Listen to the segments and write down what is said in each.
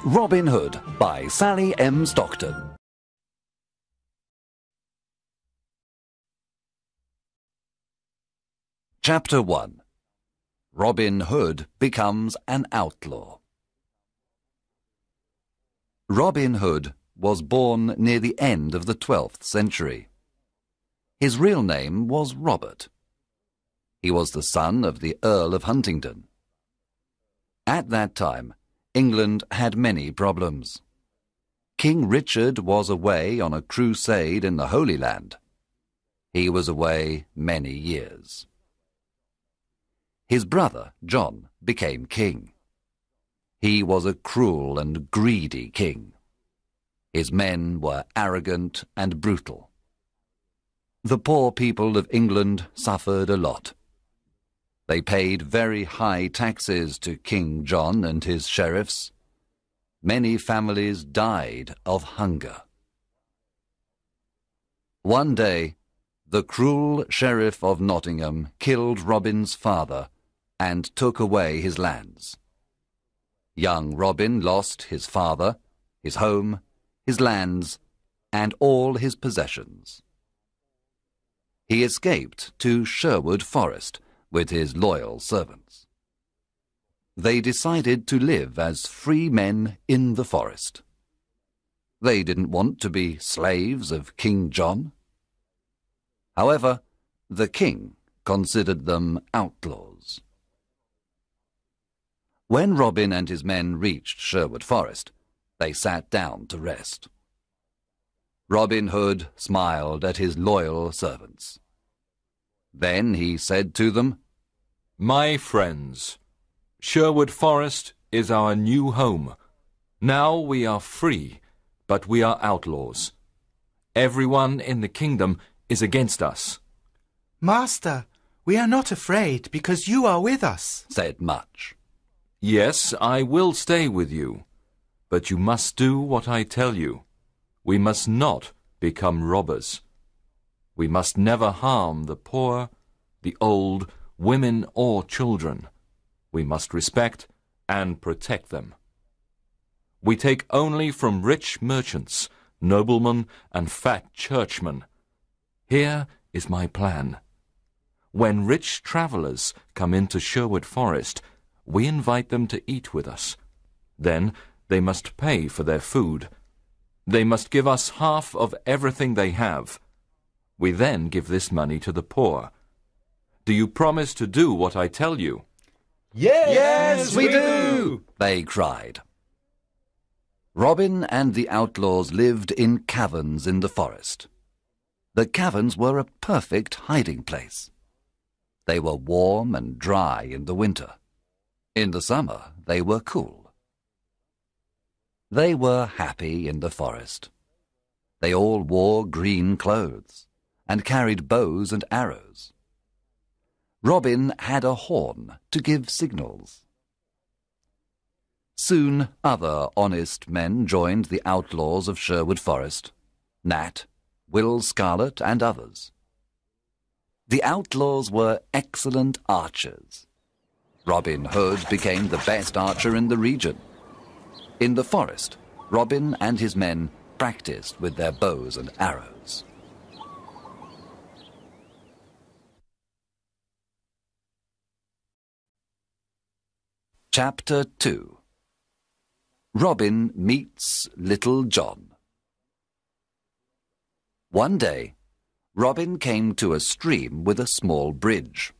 Robin Hood by Sally M. Stockton. Chapter 1. Robin Hood becomes an outlaw. Robin Hood was born near the end of the 12th century. His real name was Robert. He was the son of the Earl of Huntingdon. At that time, England had many problems. King Richard was away on a crusade in the Holy Land. He was away many years. His brother, John, became king. He was a cruel and greedy king. His men were arrogant and brutal. The poor people of England suffered a lot. They paid very high taxes to King John and his sheriffs. Many families died of hunger. One day, the cruel sheriff of Nottingham killed Robin's father and took away his lands. Young Robin lost his father, his home, his lands, and all his possessions. He escaped to Sherwood Forest with his loyal servants. They decided to live as free men in the forest. They didn't want to be slaves of King John. However, the king considered them outlaws. When Robin and his men reached Sherwood Forest, they sat down to rest. Robin Hood smiled at his loyal servants. Then he said to them, "My friends, Sherwood Forest is our new home. Now we are free, but we are outlaws. Everyone in the kingdom is against us." "Master, we are not afraid because you are with us," said Much. "Yes, I will stay with you, but you must do what I tell you. We must not become robbers. We must never harm the poor, the old, women or children. We must respect and protect them. We take only from rich merchants, noblemen and fat churchmen. Here is my plan. When rich travellers come into Sherwood Forest, we invite them to eat with us. Then they must pay for their food. They must give us half of everything they have. We then give this money to the poor. Do you promise to do what I tell you?" Yes, we do, they cried. Robin and the outlaws lived in caverns in the forest. The caverns were a perfect hiding place. They were warm and dry in the winter. In the summer, they were cool. They were happy in the forest. They all wore green clothes and carried bows and arrows. Robin had a horn to give signals. Soon other honest men joined the outlaws of Sherwood Forest, Nat, Will Scarlet, and others. The outlaws were excellent archers. Robin Hood became the best archer in the region. In the forest, Robin and his men practiced with their bows and arrows. Chapter 2. Robin meets Little John. One day, Robin came to a stream with a small bridge.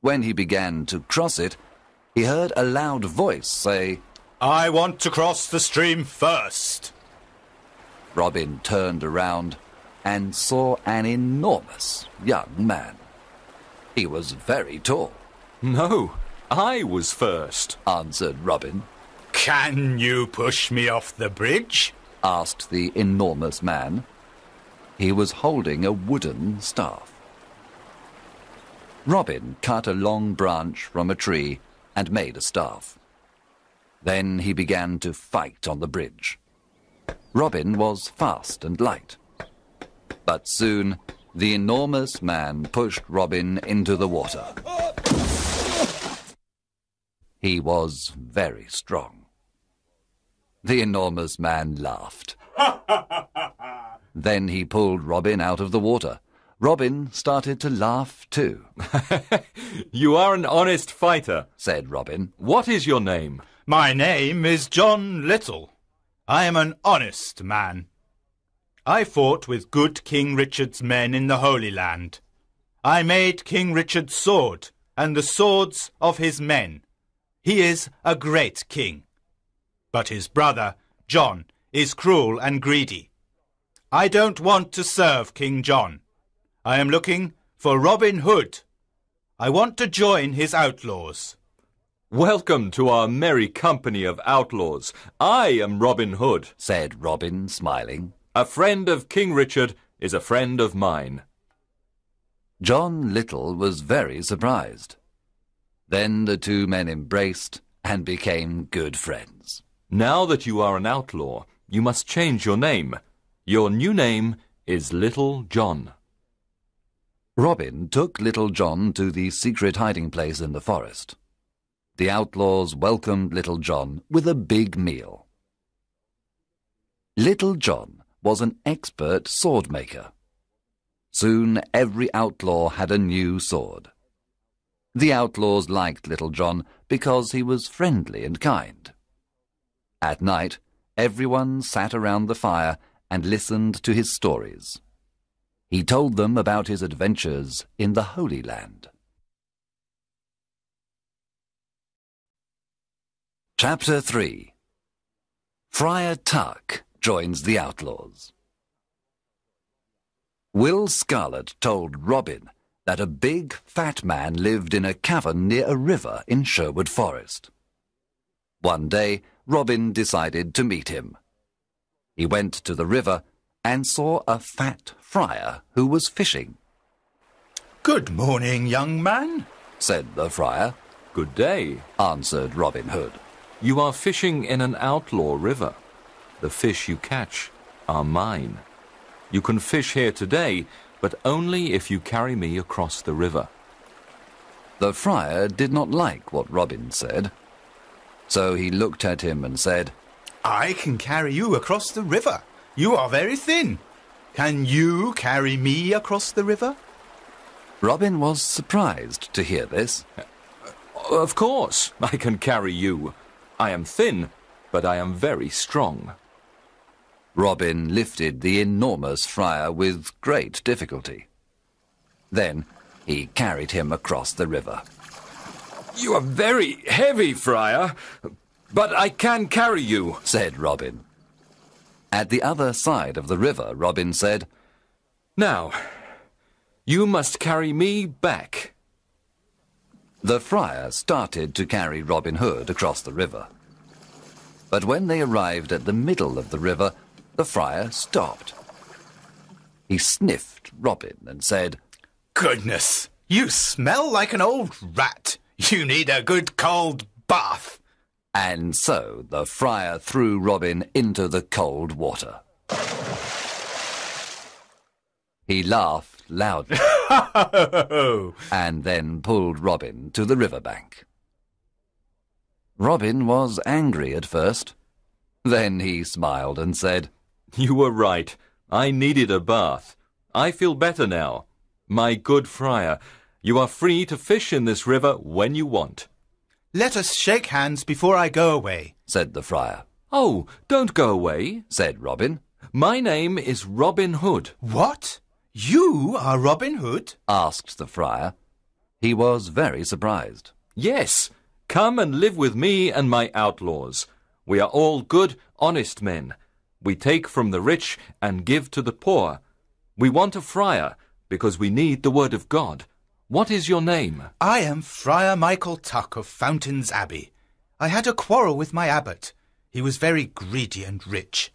When he began to cross it, he heard a loud voice say, "I want to cross the stream first." Robin turned around and saw an enormous young man. He was very tall. "No, I was first," answered Robin. "Can you push me off the bridge?" asked the enormous man. He was holding a wooden staff. Robin cut a long branch from a tree and made a staff. Then he began to fight on the bridge. Robin was fast and light. But soon the enormous man pushed Robin into the water. He was very strong. The enormous man laughed. Then he pulled Robin out of the water. Robin started to laugh too. You are an honest fighter, said Robin. What is your name? My name is John Little. I am an honest man. I fought with good King Richard's men in the Holy Land. I made King Richard's sword and the swords of his men. He is a great king. But his brother, John, is cruel and greedy. I don't want to serve King John. I am looking for Robin Hood. I want to join his outlaws. Welcome to our merry company of outlaws. I am Robin Hood, said Robin, smiling. A friend of King Richard is a friend of mine. John Little was very surprised. Then the two men embraced and became good friends. Now that you are an outlaw, you must change your name. Your new name is Little John. Robin took Little John to the secret hiding place in the forest. The outlaws welcomed Little John with a big meal. Little John was an expert sword maker. Soon every outlaw had a new sword. The outlaws liked Little John because he was friendly and kind. At night, everyone sat around the fire and listened to his stories. He told them about his adventures in the Holy Land. Chapter 3. Friar Tuck joins the outlaws. Will Scarlet told Robin that a big, fat man lived in a cavern near a river in Sherwood Forest. One day, Robin decided to meet him. He went to the river and saw a fat friar who was fishing. Good morning, young man, said the friar. Good day, answered Robin Hood. You are fishing in an outlaw river. The fish you catch are mine. You can fish here today, but only if you carry me across the river. The friar did not like what Robin said, so he looked at him and said, I can carry you across the river. You are very thin. Can you carry me across the river? Robin was surprised to hear this. Of course, I can carry you. I am thin, but I am very strong. Robin lifted the enormous friar with great difficulty. Then he carried him across the river. You are very heavy, friar, but I can carry you, said Robin. At the other side of the river, Robin said, Now, you must carry me back. The friar started to carry Robin Hood across the river. But when they arrived at the middle of the river, the friar stopped. He sniffed Robin and said, Goodness, you smell like an old rat. You need a good cold bath. And so the friar threw Robin into the cold water. He laughed loudly and then pulled Robin to the riverbank. Robin was angry at first. Then he smiled and said, You were right. I needed a bath. I feel better now. My good friar, you are free to fish in this river when you want. Let us shake hands before I go away, said the friar. Oh, don't go away, said Robin. My name is Robin Hood. What? You are Robin Hood? asked the friar. He was very surprised. Yes, come and live with me and my outlaws. We are all good, honest men. We take from the rich and give to the poor. We want a friar because we need the word of God. What is your name? I am Friar Michael Tuck of Fountains Abbey. I had a quarrel with my abbot. He was very greedy and rich.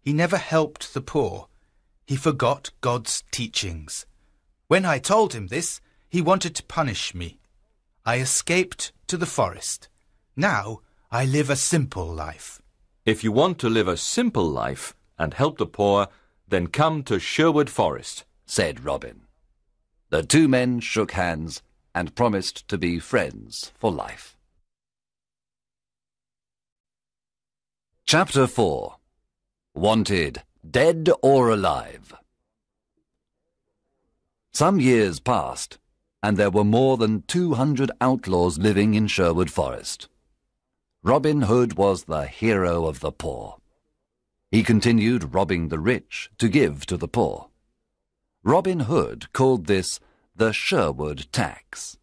He never helped the poor. He forgot God's teachings. When I told him this, he wanted to punish me. I escaped to the forest. Now I live a simple life. If you want to live a simple life and help the poor, then come to Sherwood Forest, said Robin. The two men shook hands and promised to be friends for life. Chapter 4. Wanted, Dead or Alive. Some years passed, and there were more than 200 outlaws living in Sherwood Forest. Robin Hood was the hero of the poor. He continued robbing the rich to give to the poor. Robin Hood called this the Sherwood tax.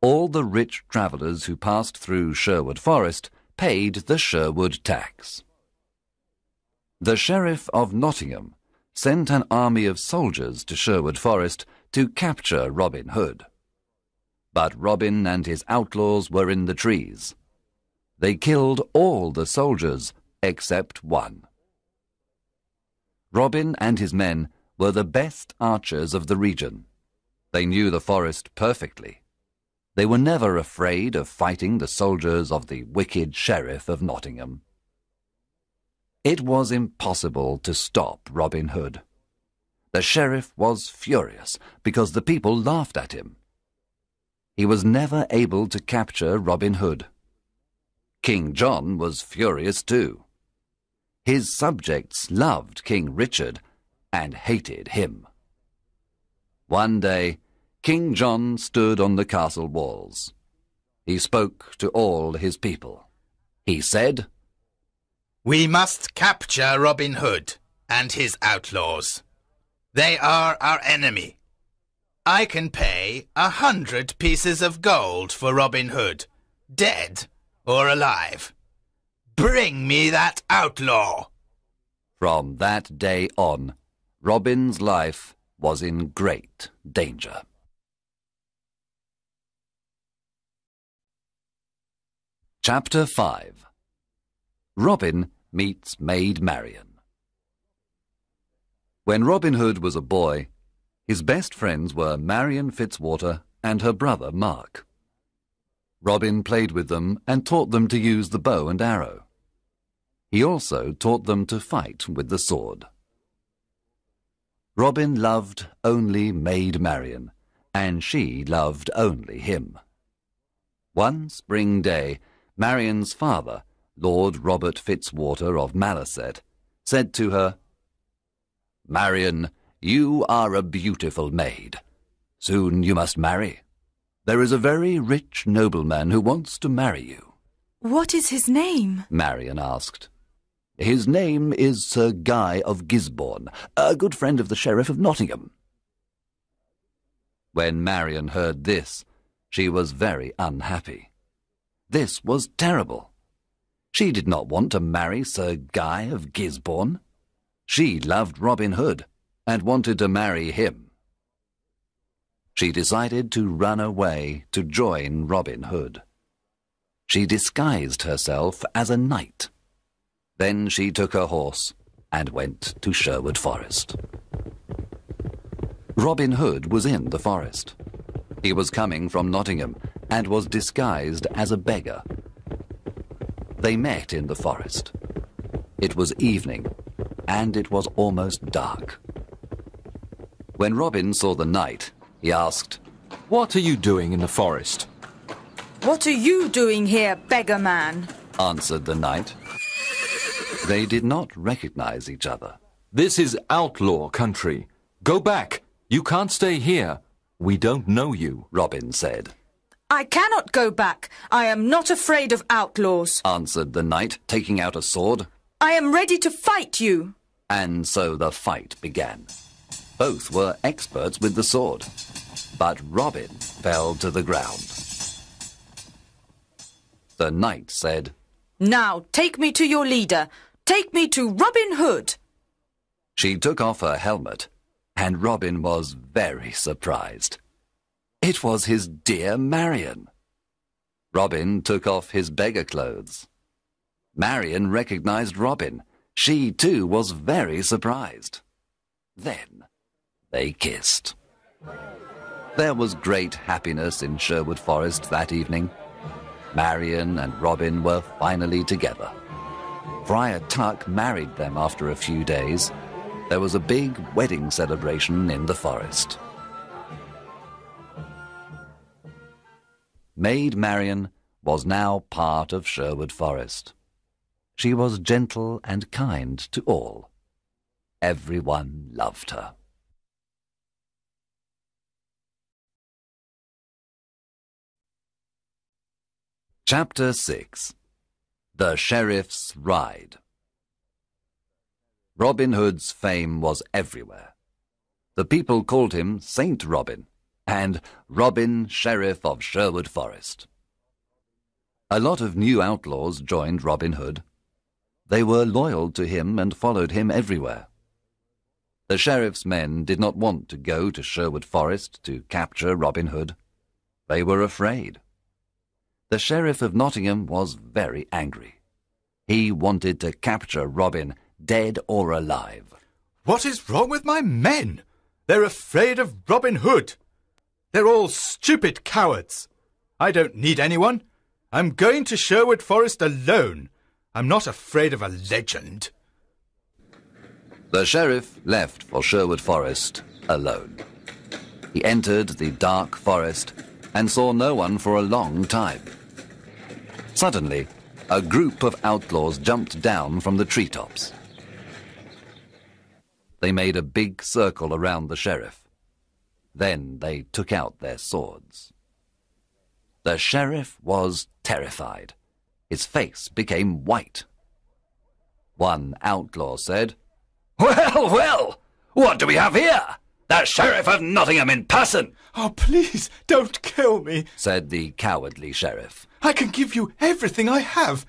All the rich travellers who passed through Sherwood Forest paid the Sherwood tax. The Sheriff of Nottingham sent an army of soldiers to Sherwood Forest to capture Robin Hood. But Robin and his outlaws were in the trees. They killed all the soldiers except one. Robin and his men were the best archers of the region. They knew the forest perfectly. They were never afraid of fighting the soldiers of the wicked Sheriff of Nottingham. It was impossible to stop Robin Hood. The sheriff was furious because the people laughed at him. He was never able to capture Robin Hood. King John was furious too. His subjects loved King Richard and hated him. One day, King John stood on the castle walls. He spoke to all his people. He said, "We must capture Robin Hood and his outlaws. They are our enemy. I can pay 100 pieces of gold for Robin Hood, dead or alive. Bring me that outlaw." From that day on, Robin's life was in great danger. Chapter 5. Robin meets Maid Marian. When Robin Hood was a boy, his best friends were Marian Fitzwater and her brother Mark. Robin played with them and taught them to use the bow and arrow. He also taught them to fight with the sword. Robin loved only Maid Marian, and she loved only him. One spring day, Marian's father, Lord Robert Fitzwater of Malaset, said to her, "Marian, you are a beautiful maid. Soon you must marry. There is a very rich nobleman who wants to marry you." "What is his name?" Marian asked. "His name is Sir Guy of Gisborne, a good friend of the Sheriff of Nottingham." When Marian heard this, she was very unhappy. This was terrible. She did not want to marry Sir Guy of Gisborne. She loved Robin Hood and wanted to marry him. She decided to run away to join Robin Hood. She disguised herself as a knight. Then she took her horse and went to Sherwood Forest. Robin Hood was in the forest. He was coming from Nottingham and was disguised as a beggar. They met in the forest. It was evening, and it was almost dark. When Robin saw the knight, he asked, "What are you doing in the forest?" "What are you doing here, beggar man?" answered the knight. They did not recognize each other. "This is outlaw country. Go back. You can't stay here. We don't know you," Robin said. "I cannot go back. I am not afraid of outlaws," answered the knight, taking out a sword. "I am ready to fight you." And so the fight began. Both were experts with the sword, but Robin fell to the ground. The knight said, "Now take me to your leader. Take me to Robin Hood." She took off her helmet, and Robin was very surprised. It was his dear Marian. Robin took off his beggar clothes. Marian recognized Robin. She, too, was very surprised. Then they kissed. There was great happiness in Sherwood Forest that evening. Marian and Robin were finally together. Friar Tuck married them after a few days. There was a big wedding celebration in the forest. Maid Marian was now part of Sherwood Forest. She was gentle and kind to all. Everyone loved her. Chapter 6. The Sheriff's Ride. Robin Hood's fame was everywhere. The people called him Saint Robin and Robin, Sheriff of Sherwood Forest. A lot of new outlaws joined Robin Hood. They were loyal to him and followed him everywhere. The sheriff's men did not want to go to Sherwood Forest to capture Robin Hood. They were afraid. The Sheriff of Nottingham was very angry. He wanted to capture Robin, dead or alive. What is wrong with my men? They're afraid of Robin Hood. They're all stupid cowards. I don't need anyone. I'm going to Sherwood Forest alone. I'm not afraid of a legend. The sheriff left for Sherwood Forest alone. He entered the dark forest and saw no one for a long time. Suddenly, a group of outlaws jumped down from the treetops. They made a big circle around the sheriff. Then they took out their swords. The sheriff was terrified. His face became white. One outlaw said, "Well, well, what do we have here? The Sheriff of Nottingham in person!" Oh, please, don't kill me, said the cowardly sheriff. I can give you everything I have.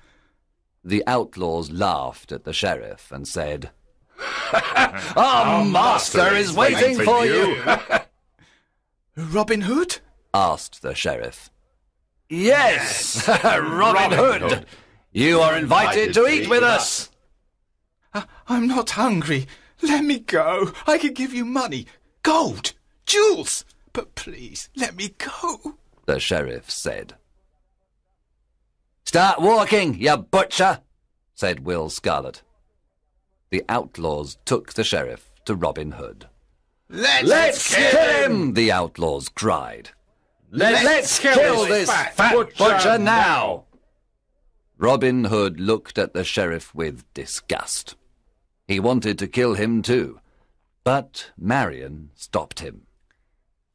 The outlaws laughed at the sheriff and said, "Our master is waiting for you." Robin Hood? asked the sheriff. Yes, Robin Hood. You are invited to eat with us. I'm not hungry. Let me go. I can give you money, gold, jewels. But please, let me go, the sheriff said. "Start walking, you butcher," said Will Scarlet. The outlaws took the sheriff to Robin Hood. Let's kill him, the outlaws cried. Let's kill this fat butcher now. Robin Hood looked at the sheriff with disgust. He wanted to kill him too, but Marion stopped him.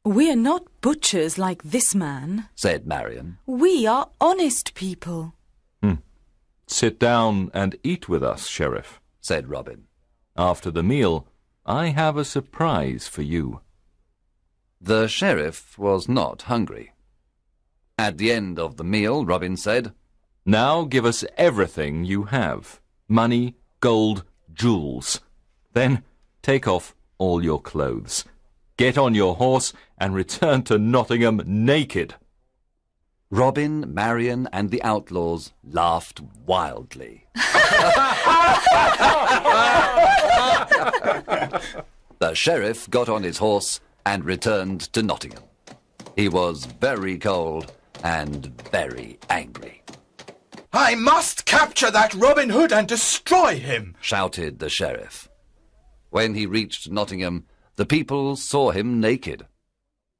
We are not butchers like this man, said Marion. We are honest people. Sit down and eat with us, Sheriff, said Robin. After the meal, I have a surprise for you. The sheriff was not hungry. At the end of the meal, Robin said, Now give us everything you have. Money, gold, jewels. Then take off all your clothes. Get on your horse and return to Nottingham naked. Robin, Marion, and the outlaws laughed wildly. The sheriff got on his horse and returned to Nottingham. He was very cold and very angry. I must capture that Robin Hood and destroy him, shouted the sheriff. When he reached Nottingham, the people saw him naked.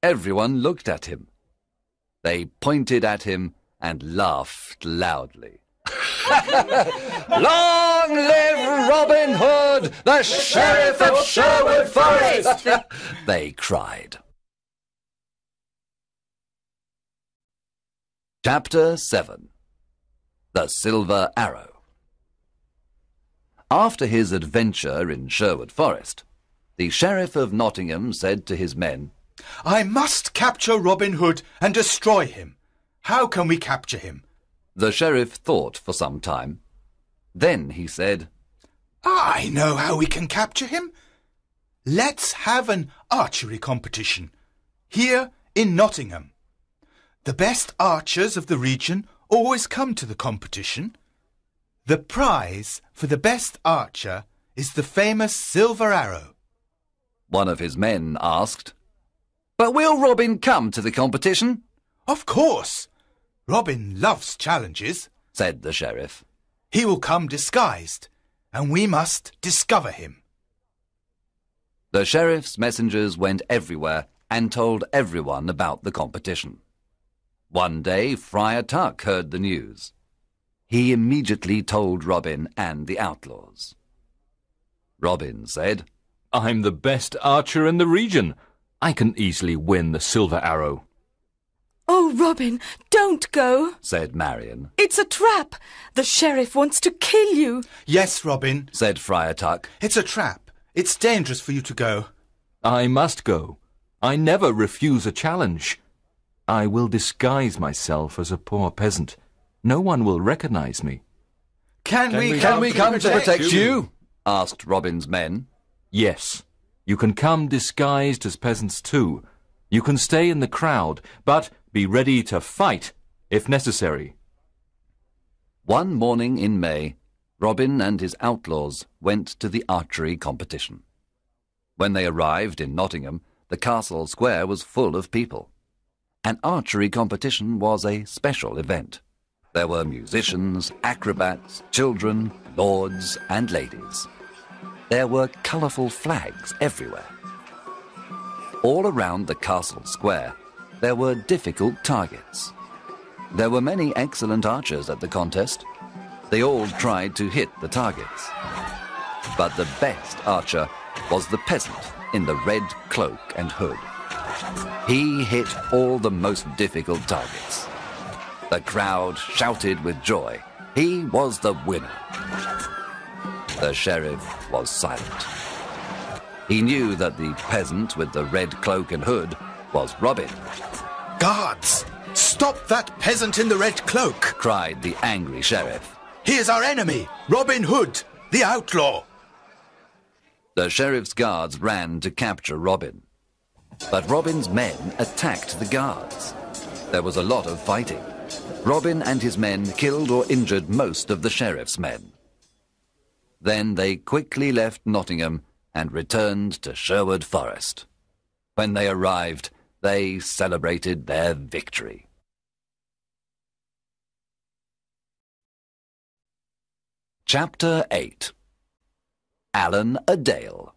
Everyone looked at him. They pointed at him and laughed loudly. Long live Robin Hood, the Sheriff of Sherwood Forest! They cried. Chapter 7. The Silver Arrow. After his adventure in Sherwood Forest, the Sheriff of Nottingham said to his men, I must capture Robin Hood and destroy him. How can we capture him? The sheriff thought for some time. Then he said, I know how we can capture him. Let's have an archery competition here in Nottingham. The best archers of the region always come to the competition. The prize for the best archer is the famous silver arrow. One of his men asked, But will Robin come to the competition? Of course. Robin loves challenges, said the sheriff. He will come disguised, and we must discover him. The sheriff's messengers went everywhere and told everyone about the competition. One day, Friar Tuck heard the news. He immediately told Robin and the outlaws. Robin said, I'm the best archer in the region. I can easily win the silver arrow. Oh, Robin, don't go, said Marion. It's a trap. The sheriff wants to kill you. Yes, Robin, said Friar Tuck. it's a trap. It's dangerous for you to go. I must go. I never refuse a challenge. I will disguise myself as a poor peasant. No one will recognize me. Can we come to protect you? asked Robin's men. Yes, you can come disguised as peasants too. You can stay in the crowd, but be ready to fight if necessary. One morning in May, Robin and his outlaws went to the archery competition. When they arrived in Nottingham, the castle square was full of people. An archery competition was a special event. There were musicians, acrobats, children, lords and ladies. There were colourful flags everywhere. All around the castle square, there were difficult targets. There were many excellent archers at the contest. They all tried to hit the targets. But the best archer was the peasant in the red cloak and hood. He hit all the most difficult targets. The crowd shouted with joy. He was the winner. The sheriff was silent. He knew that the peasant with the red cloak and hood was Robin. Guards, stop that peasant in the red cloak, cried the angry sheriff. He is our enemy, Robin Hood, the outlaw. The sheriff's guards ran to capture Robin. But Robin's men attacked the guards. There was a lot of fighting. Robin and his men killed or injured most of the sheriff's men. Then they quickly left Nottingham and returned to Sherwood Forest. When they arrived, they celebrated their victory. Chapter 8. Allen a Dale.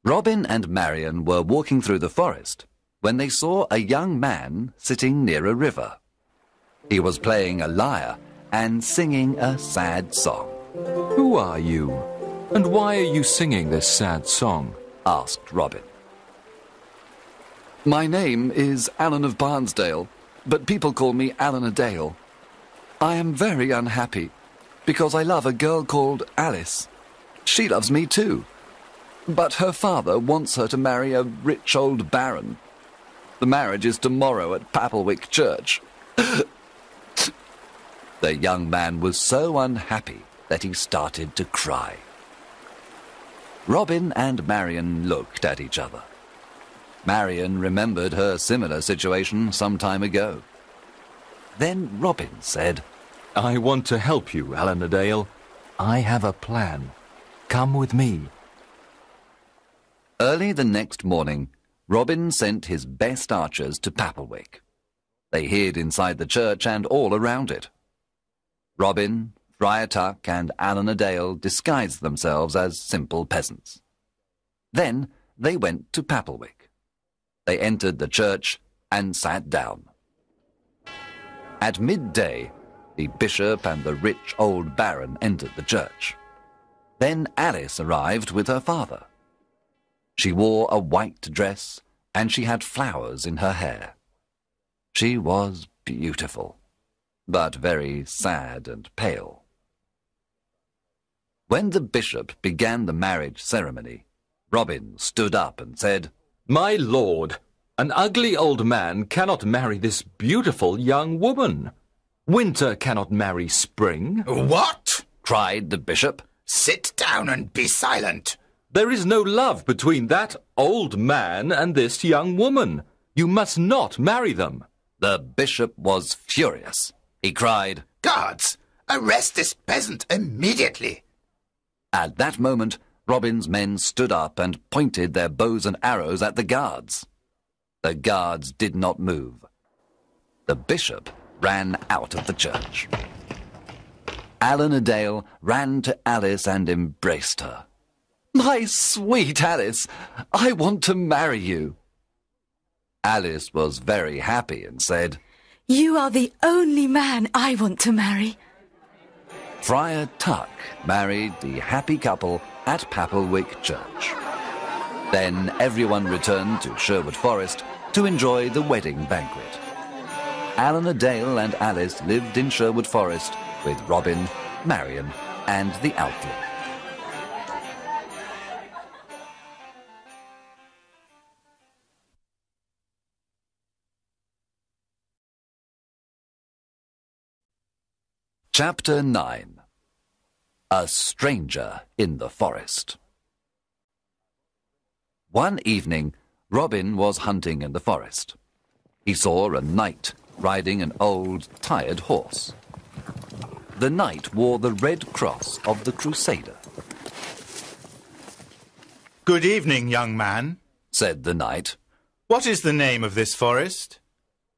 Robin and Marion were walking through the forest when they saw a young man sitting near a river. He was playing a lyre and singing a sad song. Who are you? And why are you singing this sad song? asked Robin. My name is Allen of Barnesdale, but people call me Allen a Dale. I am very unhappy because I love a girl called Alice. She loves me too. But her father wants her to marry a rich old baron. The marriage is tomorrow at Papelwick Church. The young man was so unhappy that he started to cry. Robin and Marion looked at each other. Marion remembered her similar situation some time ago. Then Robin said, I want to help you, Allen a Dale. I have a plan. Come with me. Early the next morning, Robin sent his best archers to Papelwick. They hid inside the church and all around it. Robin, Friar Tuck, and Allen a Dale disguised themselves as simple peasants. Then they went to Papelwick. They entered the church and sat down. At midday, the bishop and the rich old baron entered the church. Then Alice arrived with her father. She wore a white dress and she had flowers in her hair. She was beautiful, but very sad and pale. When the bishop began the marriage ceremony, Robin stood up and said, My lord, an ugly old man cannot marry this beautiful young woman. Winter cannot marry spring. What? cried the bishop. Sit down and be silent. There is no love between that old man and this young woman. You must not marry them. The bishop was furious. He cried, Guards, arrest this peasant immediately. At that moment, Robin's men stood up and pointed their bows and arrows at the guards. The guards did not move. The bishop ran out of the church. Allen a Dale ran to Alice and embraced her. My sweet Alice, I want to marry you. Alice was very happy and said, You are the only man I want to marry. Friar Tuck married the happy couple at Papplewick Church. Then everyone returned to Sherwood Forest to enjoy the wedding banquet. Eleanor Dale and Alice lived in Sherwood Forest with Robin, Marian, and the outlaw. Chapter 9. A Stranger in the Forest. One evening, Robin was hunting in the forest. He saw a knight riding an old, tired horse. The knight wore the red cross of the Crusader. Good evening, young man, said the knight. What is the name of this forest?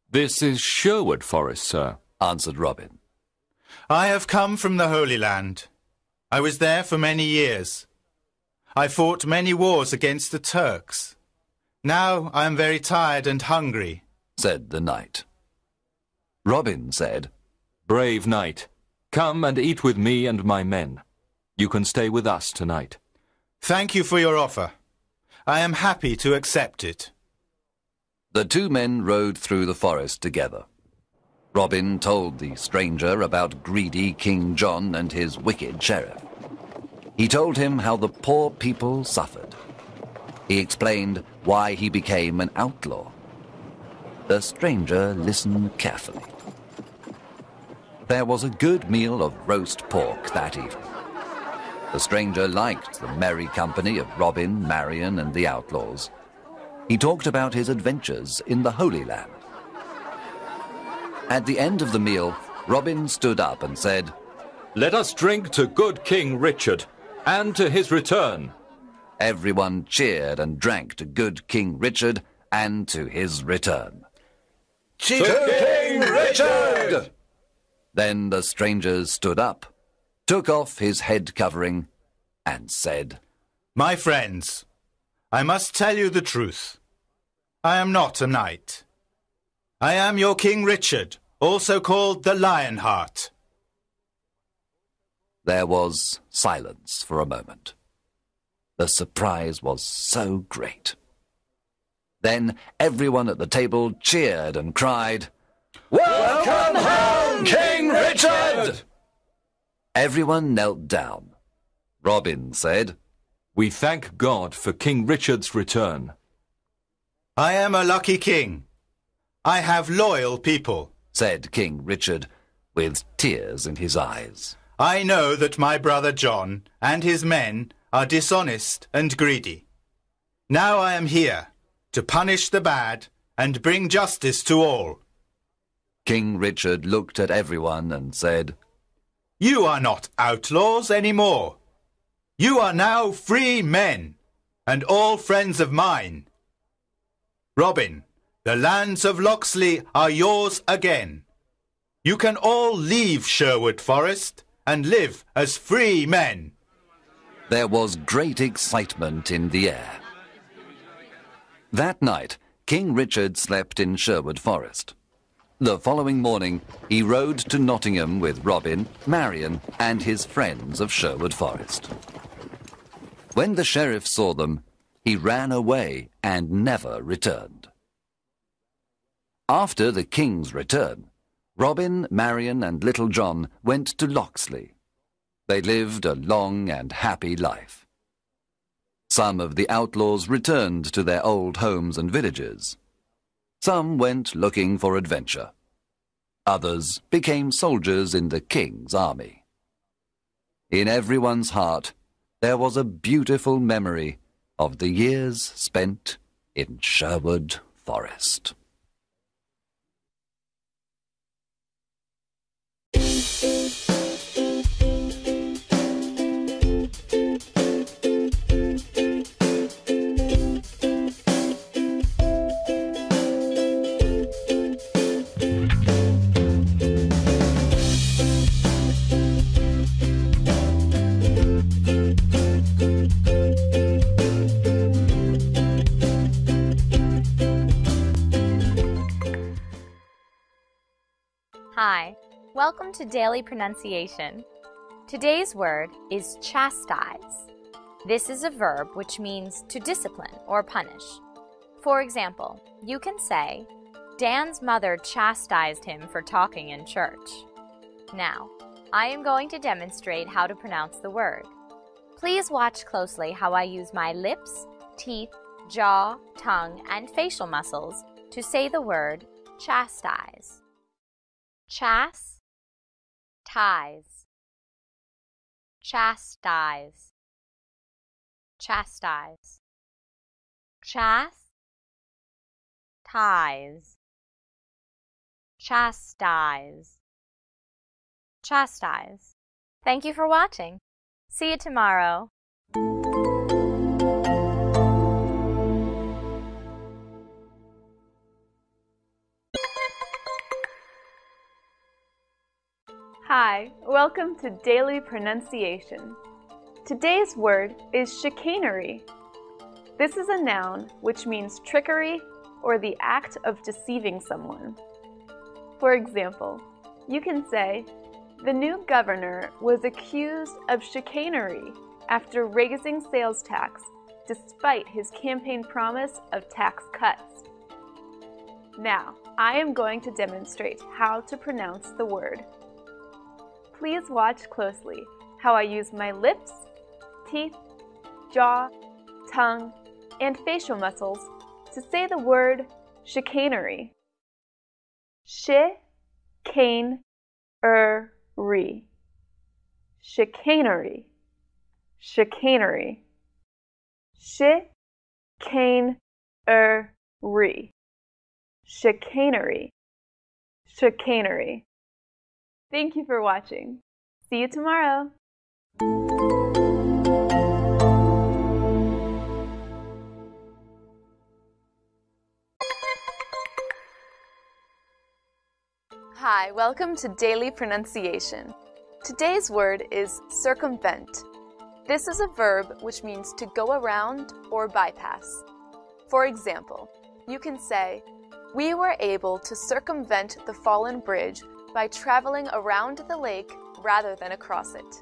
This is Sherwood Forest, sir, answered Robin. I have come from the Holy Land. I was there for many years. I fought many wars against the Turks. Now I am very tired and hungry, said the knight. Robin said, Brave knight, come and eat with me and my men. You can stay with us tonight. Thank you for your offer. I am happy to accept it. The two men rode through the forest together. Robin told the stranger about greedy King John and his wicked sheriff. He told him how the poor people suffered. He explained why he became an outlaw. The stranger listened carefully. There was a good meal of roast pork that evening. The stranger liked the merry company of Robin, Marian, and the outlaws. He talked about his adventures in the Holy Land. At the end of the meal, Robin stood up and said, Let us drink to good King Richard, and to his return. Everyone cheered and drank to good King Richard and to his return. To King Richard! Then the stranger stood up, took off his head covering, and said, My friends, I must tell you the truth. I am not a knight. I am your King Richard, also called the Lionheart. There was silence for a moment. The surprise was so great. Then everyone at the table cheered and cried, Welcome home, King Richard! Everyone knelt down. Robin said, We thank God for King Richard's return. I am a lucky king. I have loyal people, said King Richard, with tears in his eyes. I know that my brother John and his men are dishonest and greedy. Now I am here to punish the bad and bring justice to all. King Richard looked at everyone and said, You are not outlaws anymore. You are now free men, and all friends of mine. Robin, the lands of Locksley are yours again. You can all leave Sherwood Forest and live as free men. There was great excitement in the air. That night, King Richard slept in Sherwood Forest. The following morning, he rode to Nottingham with Robin, Marian, and his friends of Sherwood Forest. When the sheriff saw them, he ran away and never returned. After the king's return, Robin, Marian, and Little John went to Locksley. They lived a long and happy life. Some of the outlaws returned to their old homes and villages. Some went looking for adventure. Others became soldiers in the king's army. In everyone's heart, there was a beautiful memory of the years spent in Sherwood Forest. Hi, welcome to Daily Pronunciation. Today's word is chastise. This is a verb which means to discipline or punish. For example, you can say, Dan's mother chastised him for talking in church. Now, I am going to demonstrate how to pronounce the word. Please watch closely how I use my lips, teeth, jaw, tongue, and facial muscles to say the word chastise. Chastise. Chastise. Chastise. Chastise. Chastise. Chastise. Thank you for watching. See you tomorrow. Hi, welcome to Daily Pronunciation. Today's word is chicanery. This is a noun which means trickery or the act of deceiving someone. For example, you can say, the new governor was accused of chicanery after raising sales tax despite his campaign promise of tax cuts. Now, I am going to demonstrate how to pronounce the word. Please watch closely how I use my lips, teeth, jaw, tongue, and facial muscles to say the word chicanery. Chicanery. Chicanery. Chicanery. Chicanery. Chicanery. Chicanery. Thank you for watching. See you tomorrow. Hi, welcome to Daily Pronunciation. Today's word is circumvent. This is a verb which means to go around or bypass. For example, you can say, we were able to circumvent the fallen bridge by traveling around the lake rather than across it.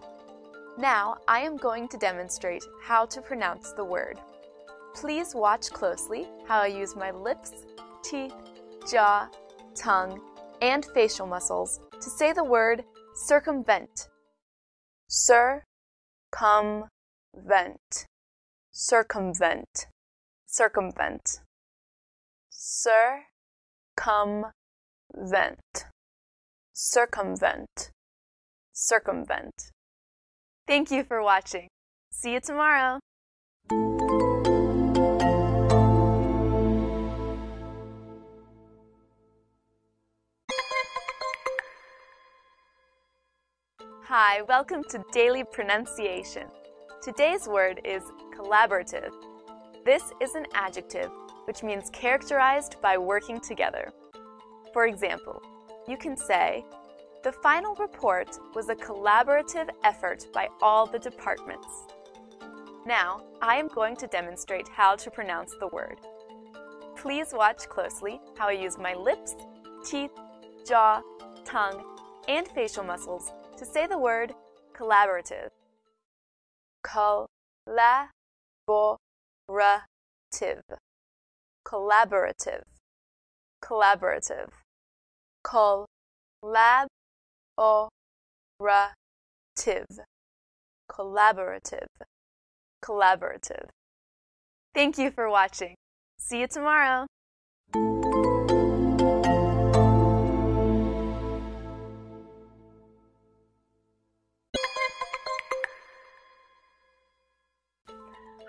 Now, I am going to demonstrate how to pronounce the word. Please watch closely how I use my lips, teeth, jaw, tongue, and facial muscles to say the word circumvent. Circumvent. Circumvent. Circumvent. Circumvent. Circumvent. Circumvent. Thank you for watching. See you tomorrow. Hi, welcome to Daily Pronunciation. Today's word is collaborative. This is an adjective which means characterized by working together. For example, you can say, the final report was a collaborative effort by all the departments. Now, I am going to demonstrate how to pronounce the word. Please watch closely how I use my lips, teeth, jaw, tongue, and facial muscles to say the word collaborative. Collaborative. Collaborative. Collaborative. Collaborative. Collaborative. Collaborative. Thank you for watching. See you tomorrow.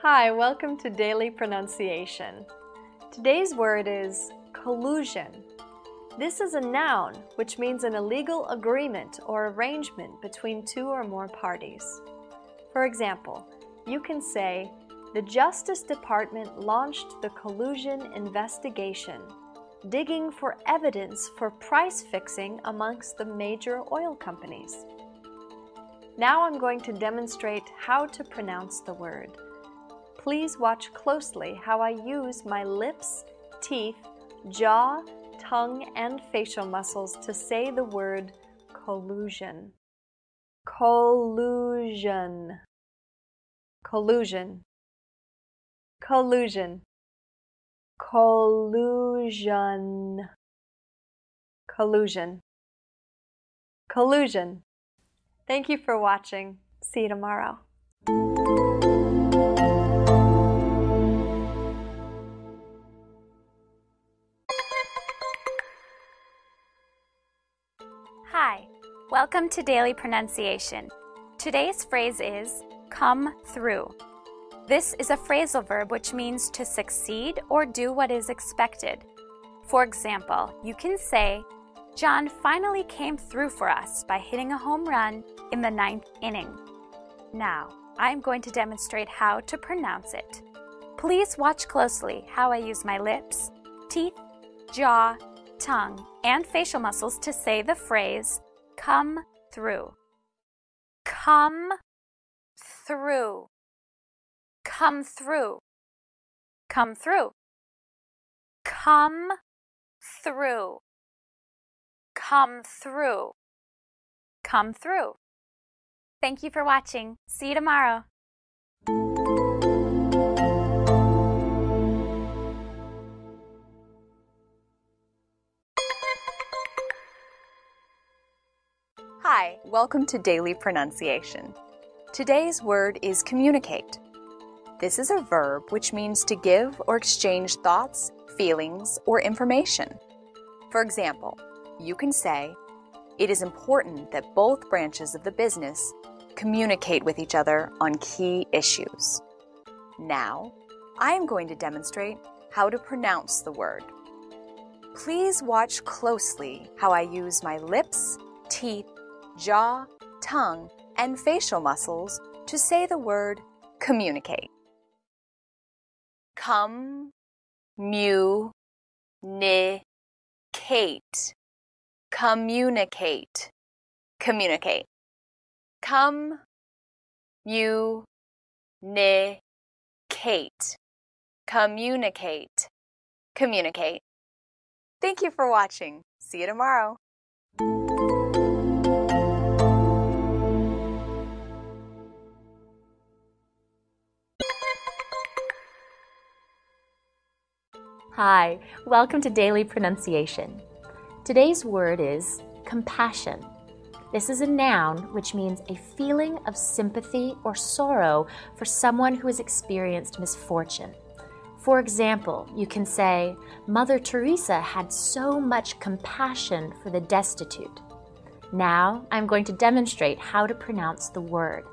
Hi, welcome to Daily Pronunciation. Today's word is collusion. This is a noun which means an illegal agreement or arrangement between two or more parties. For example, you can say, the Justice Department launched the collusion investigation, digging for evidence for price fixing amongst the major oil companies. Now I'm going to demonstrate how to pronounce the word. Please watch closely how I use my lips, teeth, jaw, tongue, and facial muscles to say the word collusion. Collusion. Collusion. Collusion. Collusion. Collusion. Collusion. Thank you for watching. See you tomorrow. Hi, welcome to Daily Pronunciation. Today's phrase is come through. This is a phrasal verb which means to succeed or do what is expected. For example, you can say, John finally came through for us by hitting a home run in the 9th inning. Now, I'm going to demonstrate how to pronounce it. Please watch closely how I use my lips, teeth, jaw, tongue, and facial muscles to say the phrase, come through. Come through. Come through. Come through. Come through. Come through. Come through. Thank you for watching. See you tomorrow. Hi, welcome to Daily Pronunciation. Today's word is communicate. This is a verb which means to give or exchange thoughts, feelings, or information. For example, you can say, it is important that both branches of the business communicate with each other on key issues. Now, I am going to demonstrate how to pronounce the word. Please watch closely how I use my lips, teeth, jaw, tongue, and facial muscles to say the word communicate. Communicate. Communicate. Communicate. Communicate. Communicate. Communicate. Thank you for watching. See you tomorrow. Hi, welcome to Daily Pronunciation. Today's word is compassion. This is a noun which means a feeling of sympathy or sorrow for someone who has experienced misfortune. For example, you can say, Mother Teresa had so much compassion for the destitute. Now, I'm going to demonstrate how to pronounce the word.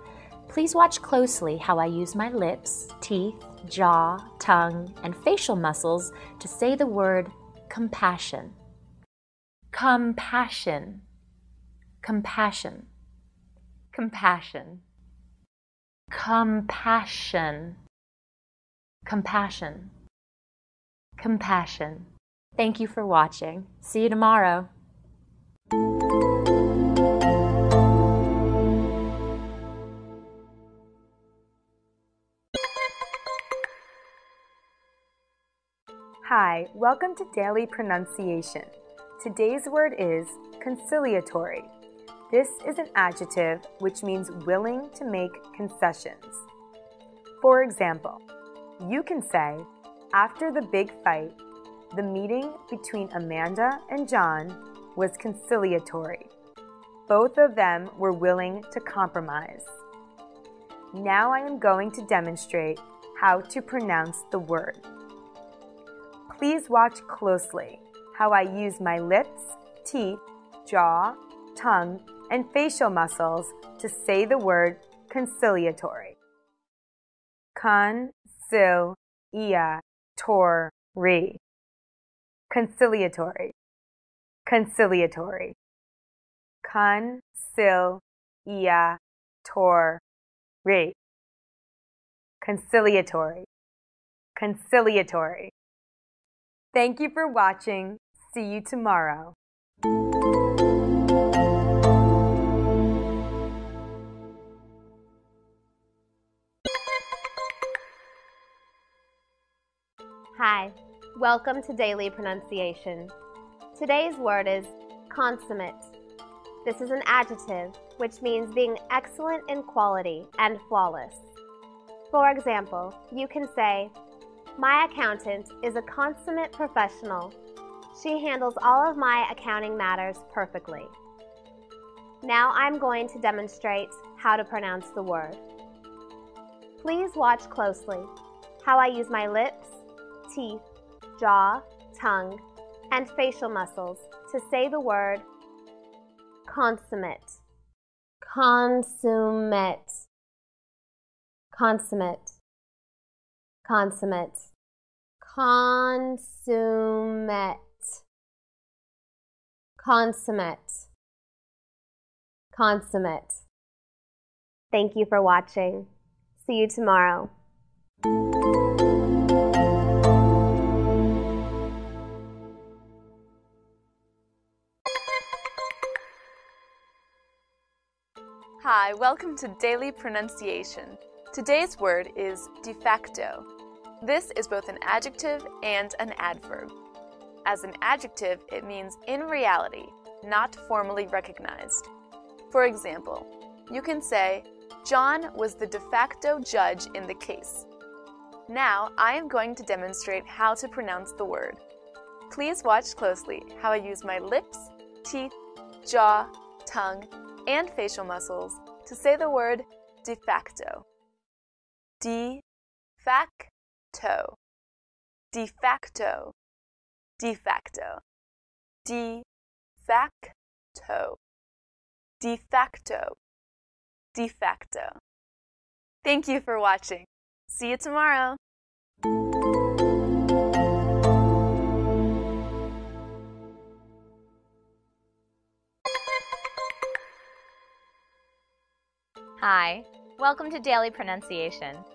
Please watch closely how I use my lips, teeth, jaw, tongue, and facial muscles to say the word compassion. Compassion. Compassion. Compassion. Compassion. Compassion. Compassion. Thank you for watching. See you tomorrow. Hi, welcome to Daily Pronunciation. Today's word is conciliatory. This is an adjective which means willing to make concessions. For example, you can say, after the big fight, the meeting between Amanda and John was conciliatory. Both of them were willing to compromise. Now I am going to demonstrate how to pronounce the word. Please watch closely how I use my lips, teeth, jaw, tongue, and facial muscles to say the word conciliatory. Conciliatory. Conciliatory. Conciliatory. Conciliatory. Conciliatory. Conciliatory. Thank you for watching. See you tomorrow. Hi, welcome to Daily Pronunciation. Today's word is consummate. This is an adjective, which means being excellent in quality and flawless. For example, you can say, "My accountant is a consummate professional. She handles all of my accounting matters perfectly." Now I'm going to demonstrate how to pronounce the word. Please watch closely how I use my lips, teeth, jaw, tongue, and facial muscles to say the word consummate. Consummate. Consummate. Consummate. Consummate. Consummate. Consummate. Thank you for watching. See you tomorrow. Hi, welcome to Daily Pronunciation. Today's word is de facto. This is both an adjective and an adverb. As an adjective, it means in reality, not formally recognized. For example, you can say, "John was the de facto judge in the case." Now, I am going to demonstrate how to pronounce the word. Please watch closely how I use my lips, teeth, jaw, tongue, and facial muscles to say the word de facto. De facto. De facto. De facto. De facto. De facto. De facto. Thank you for watching. See you tomorrow. Hi, welcome to Daily Pronunciation.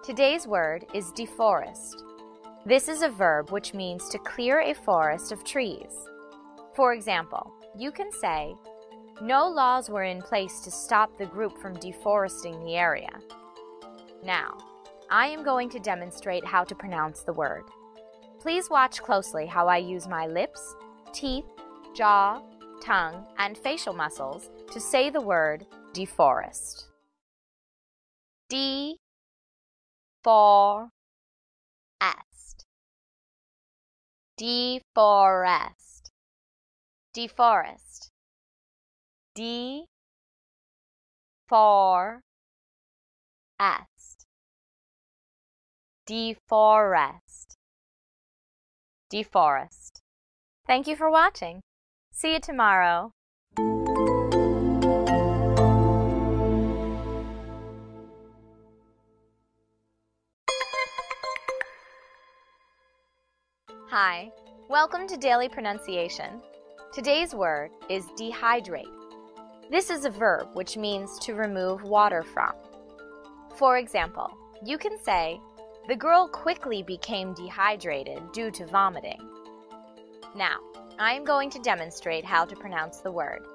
Today's word is deforest. This is a verb which means to clear a forest of trees. For example, you can say, "No laws were in place to stop the group from deforesting the area." Now, I am going to demonstrate how to pronounce the word. Please watch closely how I use my lips, teeth, jaw, tongue, and facial muscles to say the word deforest. De-for-est. Deforest. Deforest. De-for-est. Deforest. Deforest. Thank you for watching. See you tomorrow. Hi, welcome to Daily Pronunciation. Today's word is dehydrate. This is a verb which means to remove water from. For example, you can say, "The girl quickly became dehydrated due to vomiting." Now, I am going to demonstrate how to pronounce the word.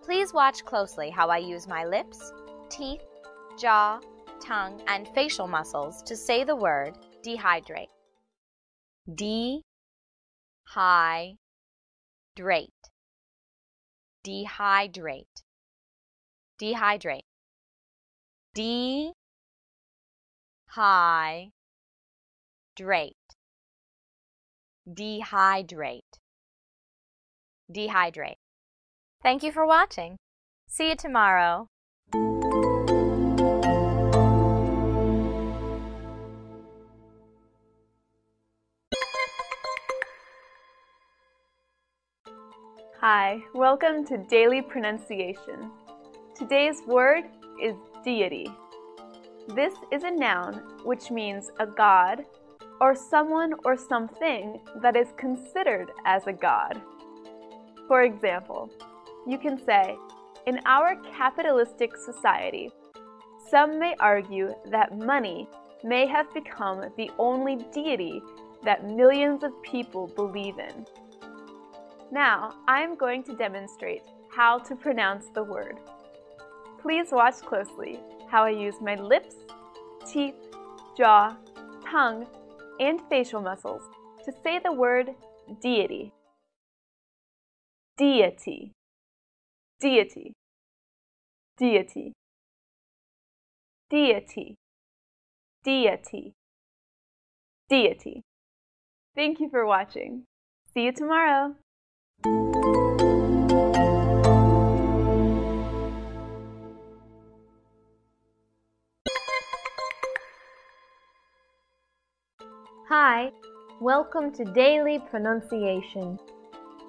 Please watch closely how I use my lips, teeth, jaw, tongue, and facial muscles to say the word dehydrate. Dehydrate. Dehydrate. Dehydrate. Dehydrate. Dehydrate. Dehydrate. Thank you for watching. See you tomorrow. Hi, welcome to Daily Pronunciation. Today's word is deity. This is a noun which means a god or someone or something that is considered as a god. For example, you can say, "In our capitalistic society, some may argue that money may have become the only deity that millions of people believe in." Now, I'm going to demonstrate how to pronounce the word. Please watch closely how I use my lips, teeth, jaw, tongue, and facial muscles to say the word deity. deity, deity, deity, deity, deity, deity. Thank you for watching. See you tomorrow. Hi, welcome to Daily Pronunciation.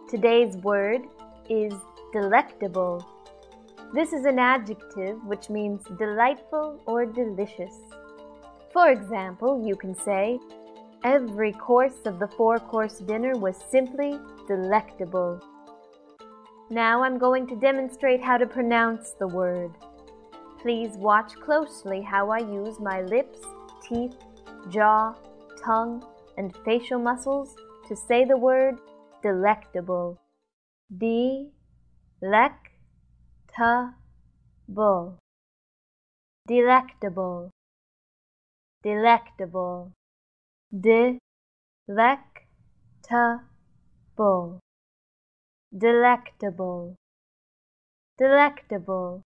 Today's word is delectable. This is an adjective which means delightful or delicious. For example, you can say, every course of the 4-course dinner was simply delectable. Now I'm going to demonstrate how to pronounce the word. Please watch closely how I use my lips, teeth, jaw, tongue, and facial muscles to say the word delectable. De-lec-ta-ble. Delectable. Delectable. De-lec-ta-ble. Delectable. Delectable.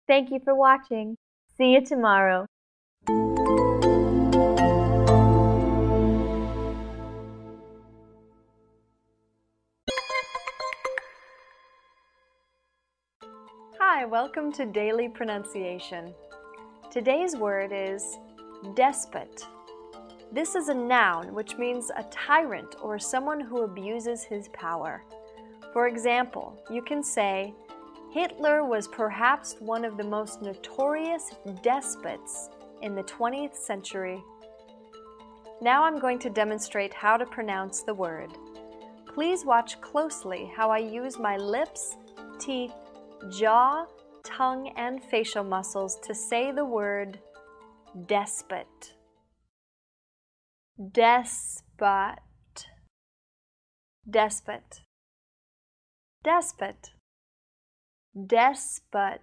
Thank you for watching. See you tomorrow. Hi, welcome to Daily Pronunciation. Today's word is despot. This is a noun which means a tyrant or someone who abuses his power. For example, you can say, Hitler was perhaps one of the most notorious despots in the 20th century. Now I'm going to demonstrate how to pronounce the word. Please watch closely how I use my lips, teeth, jaw, tongue, and facial muscles to say the word despot. Despot. Despot. Despot. Despot.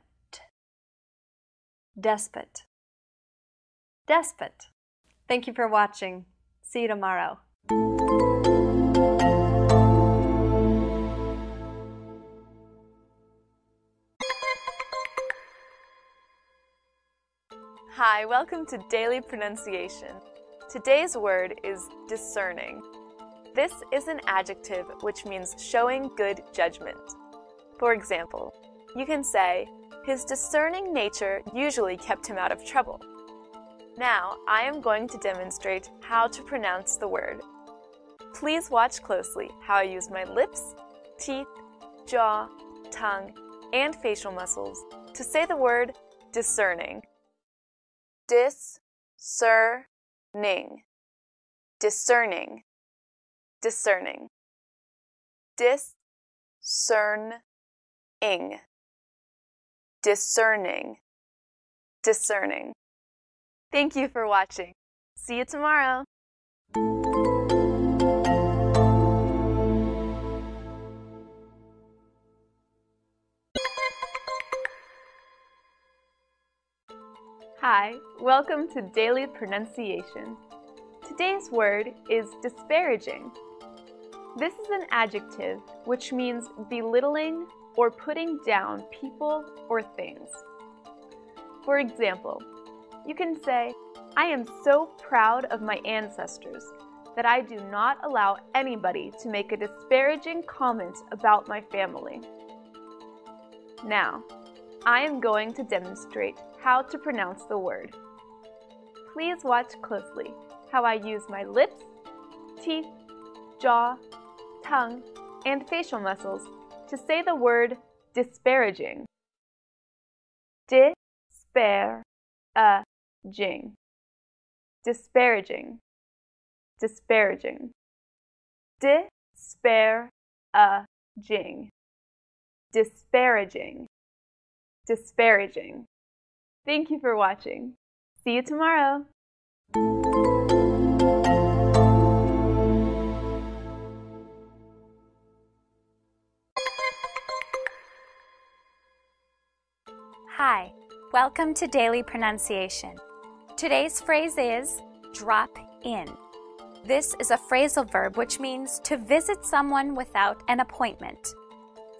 Despot. Despot. Thank you for watching. See you tomorrow. Hi, welcome to Daily Pronunciation. Today's word is discerning. This is an adjective which means showing good judgment. For example, you can say, his discerning nature usually kept him out of trouble. Now, I am going to demonstrate how to pronounce the word. Please watch closely how I use my lips, teeth, jaw, tongue, and facial muscles to say the word discerning. Discerning. Discerning. Discerning. Discerning. Discerning. Discerning. Thank you for watching. See you tomorrow. Hi, welcome to Daily Pronunciation. Today's word is disparaging. This is an adjective which means belittling or putting down people or things. For example, you can say, I am so proud of my ancestors that I do not allow anybody to make a disparaging comment about my family. Now, I am going to demonstrate how to pronounce the word. Please watch closely how I use my lips, teeth, jaw, tongue, and facial muscles to say the word disparaging. Disparaging. Disparaging. Disparaging. Disparaging. Disparaging. Disparaging. Thank you for watching. See you tomorrow. Hi, welcome to Daily Pronunciation. Today's phrase is drop in. This is a phrasal verb which means to visit someone without an appointment.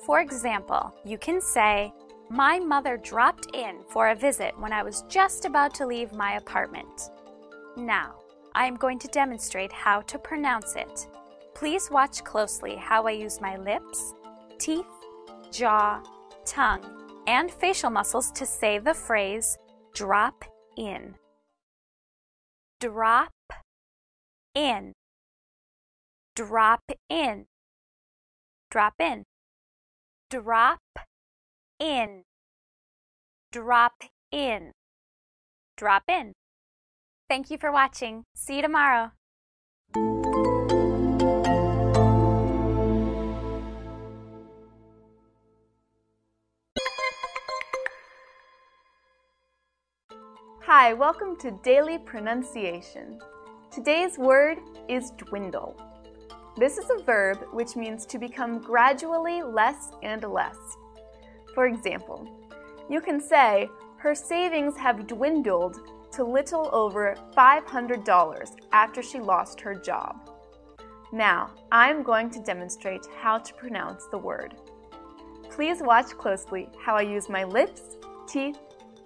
For example, you can say, my mother dropped in for a visit when I was just about to leave my apartment. Now, I am going to demonstrate how to pronounce it. Please watch closely how I use my lips, teeth, jaw, tongue, and facial muscles to say the phrase drop in. Drop in. Drop in. Drop in. Drop in. Drop in. Drop in. Thank you for watching. See you tomorrow. Hi, welcome to Daily Pronunciation. Today's word is dwindle. This is a verb which means to become gradually less and less. For example, you can say, her savings have dwindled to little over $500 after she lost her job. Now, I'm going to demonstrate how to pronounce the word. Please watch closely how I use my lips, teeth,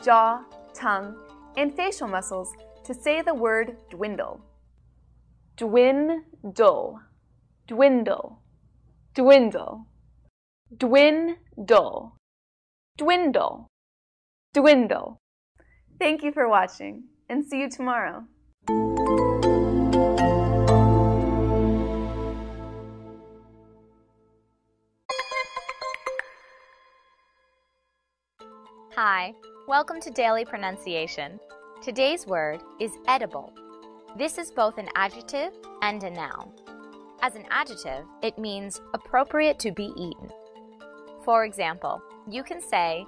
jaw, tongue, and facial muscles to say the word dwindle. Dwindle, dwindle, dwindle, dwindle, dwindle, dwindle. Thank you for watching, and see you tomorrow. Hi, welcome to Daily Pronunciation. Today's word is edible. This is both an adjective and a noun. As an adjective, it means appropriate to be eaten. For example, you can say,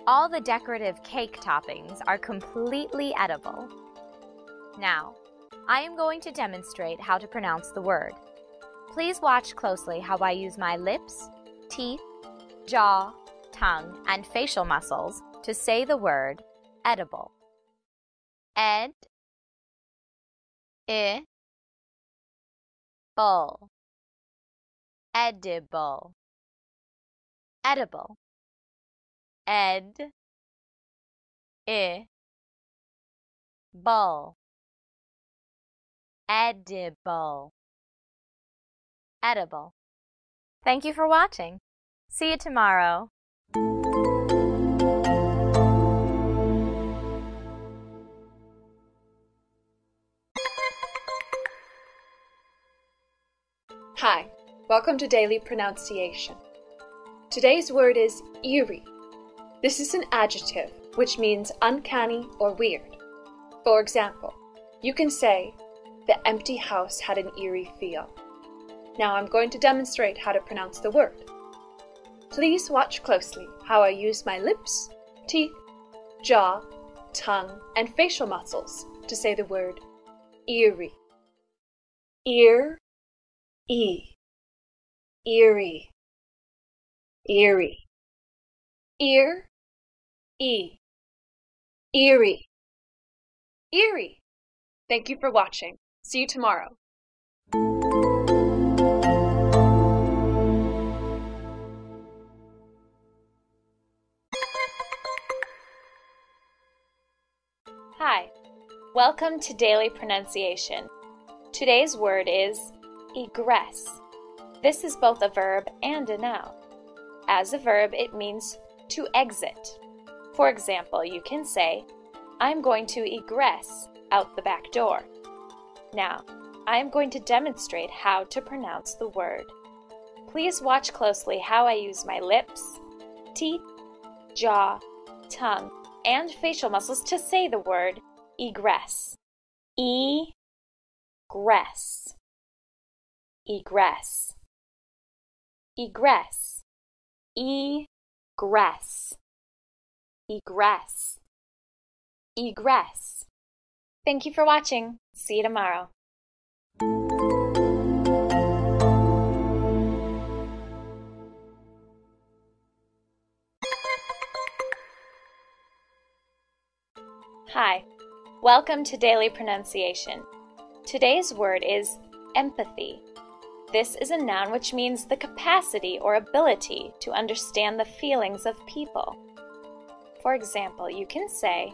all the decorative cake toppings are completely edible. Now, I am going to demonstrate how to pronounce the word. Please watch closely how I use my lips, teeth, jaw, tongue, and facial muscles to say the word edible. Ed, I, bull, edible, edible, ed, I, bull, edible, edible. Thank you for watching. See you tomorrow. Hi, welcome to Daily Pronunciation. Today's word is eerie. This is an adjective which means uncanny or weird. For example, you can say, the empty house had an eerie feel. Now I'm going to demonstrate how to pronounce the word. Please watch closely how I use my lips, teeth, jaw, tongue, and facial muscles to say the word eerie. Ear, E, eerie, eerie, ear, E, eerie, eerie. Thank you for watching. See you tomorrow. Hi, welcome to Daily Pronunciation. Today's word is egress. This is both a verb and a noun. As a verb, it means to exit. For example, you can say, I'm going to egress out the back door. Now, I am going to demonstrate how to pronounce the word. Please watch closely how I use my lips, teeth, jaw, tongue, and facial muscles to say the word egress. E-gress. Egress. Egress. Egress. Egress. Egress. Thank you for watching. See you tomorrow. Hi, welcome to Daily Pronunciation. Today's word is empathy. This is a noun which means the capacity or ability to understand the feelings of people. For example, you can say,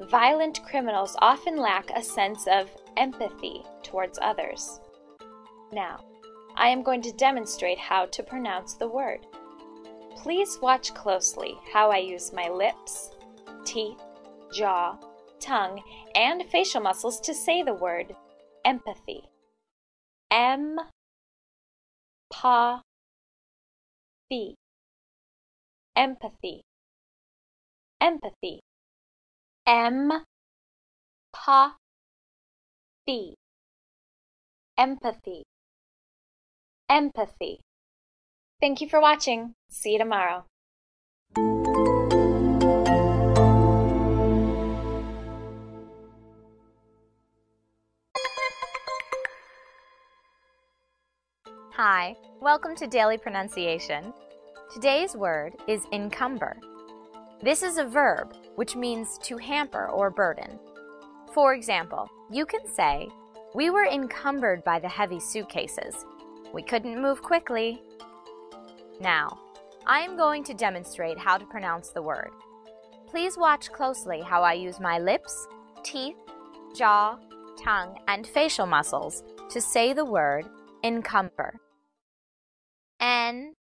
violent criminals often lack a sense of empathy towards others. Now, I am going to demonstrate how to pronounce the word. Please watch closely how I use my lips, teeth, jaw, tongue, and facial muscles to say the word empathy. Empathy. Empathy. Empathy. Empathy. Empathy. Empathy. Thank you for watching. See you tomorrow. Hi, welcome to Daily Pronunciation. Today's word is encumber. This is a verb which means to hamper or burden. For example, you can say, we were encumbered by the heavy suitcases. We couldn't move quickly. Now, I am going to demonstrate how to pronounce the word. Please watch closely how I use my lips, teeth, jaw, tongue, and facial muscles to say the word encumber. Encumber.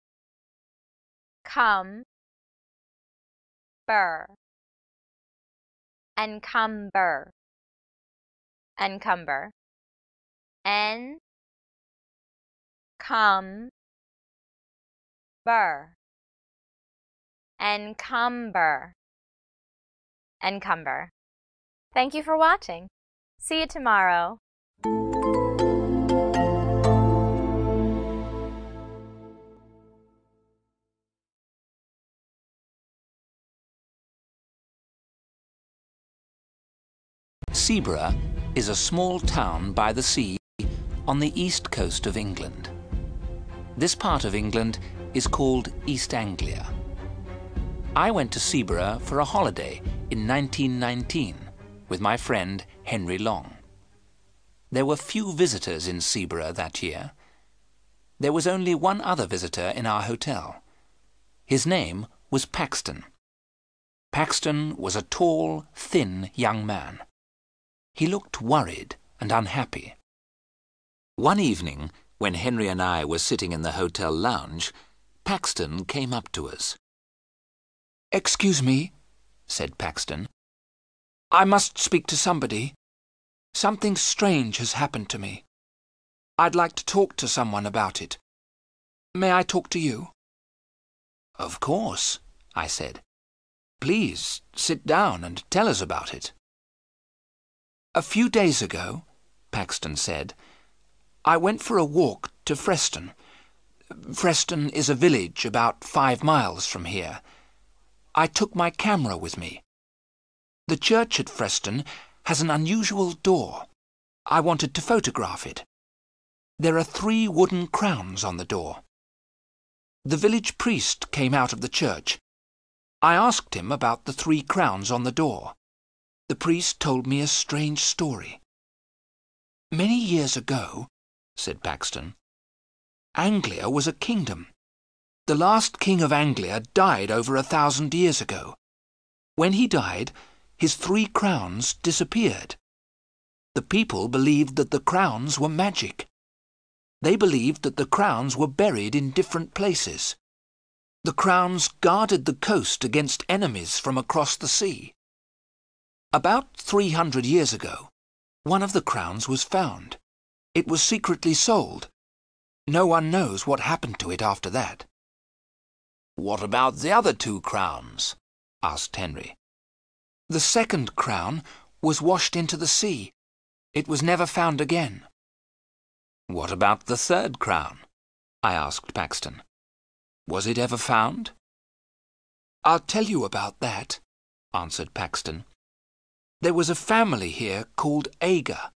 Encumber. Encumber. Encumber. Encumber. Encumber. Thank you for watching. See you tomorrow. Seaburgh is a small town by the sea on the east coast of England. This part of England is called East Anglia. I went to Seaburgh for a holiday in 1919 with my friend Henry Long. There were few visitors in Seaburgh that year. There was only one other visitor in our hotel. His name was Paxton. Paxton was a tall, thin young man. He looked worried and unhappy. One evening, when Henry and I were sitting in the hotel lounge, Paxton came up to us. "Excuse me," said Paxton. "I must speak to somebody. Something strange has happened to me. I'd like to talk to someone about it. May I talk to you?" "Of course," I said. "Please sit down and tell us about it." "A few days ago," Paxton said, "I went for a walk to Freston. Freston is a village about 5 miles from here. I took my camera with me. The church at Freston has an unusual door. I wanted to photograph it. There are 3 wooden crowns on the door. The village priest came out of the church. I asked him about the 3 crowns on the door. The priest told me a strange story. Many years ago, said Paxton, Anglia was a kingdom. The last king of Anglia died over 1,000 years ago. When he died, his 3 crowns disappeared. The people believed that the crowns were magic. They believed that the crowns were buried in different places. The crowns guarded the coast against enemies from across the sea. About 300 years ago, one of the crowns was found. It was secretly sold. No one knows what happened to it after that. "What about the other 2 crowns?" asked Henry. "The second crown was washed into the sea. It was never found again." "What about the 3rd crown?" I asked Paxton. "Was it ever found?" "I'll tell you about that," answered Paxton. "There was a family here called Ager.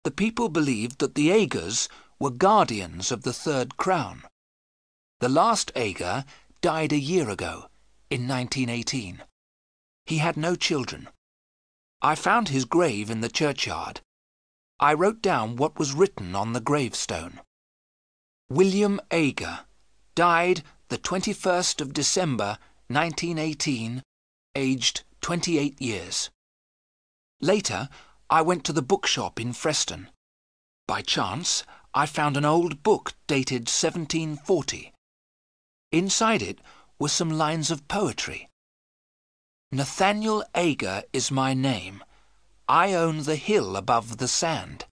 The people believed that the Agers were guardians of the 3rd crown. The last Ager died a year ago, in 1918. He had no children. I found his grave in the churchyard. I wrote down what was written on the gravestone. William Ager, died the 21st of December 1918, aged 28 years. Later, I went to the bookshop in Freston. By chance, I found an old book dated 1740. Inside it were some lines of poetry. Nathaniel Ager is my name. I own the hill above the sand.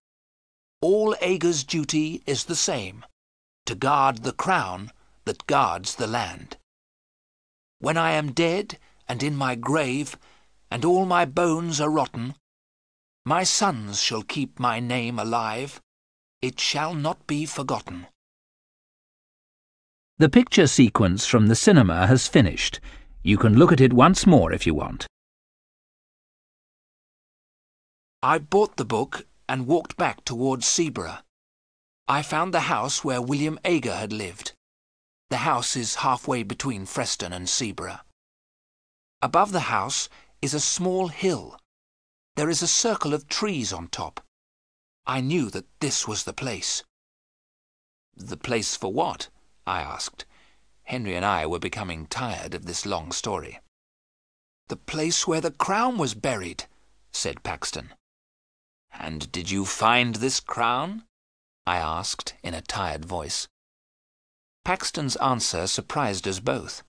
All Ager's duty is the same, to guard the crown that guards the land. When I am dead and in my grave, and all my bones are rotten, my sons shall keep my name alive. It shall not be forgotten. The picture sequence from the cinema has finished. You can look at it once more if you want. I bought the book and walked back towards Seaborough. I found the house where William Ager had lived. The house is halfway between Freston and Seaborough. Above the house is a small hill. There is a circle of trees on top. I knew that this was the place. The place for what? I asked. Henry and I were becoming tired of this long story. The place where the crown was buried, said Paxton. And did you find this crown? I asked in a tired voice. Paxton's answer surprised us both.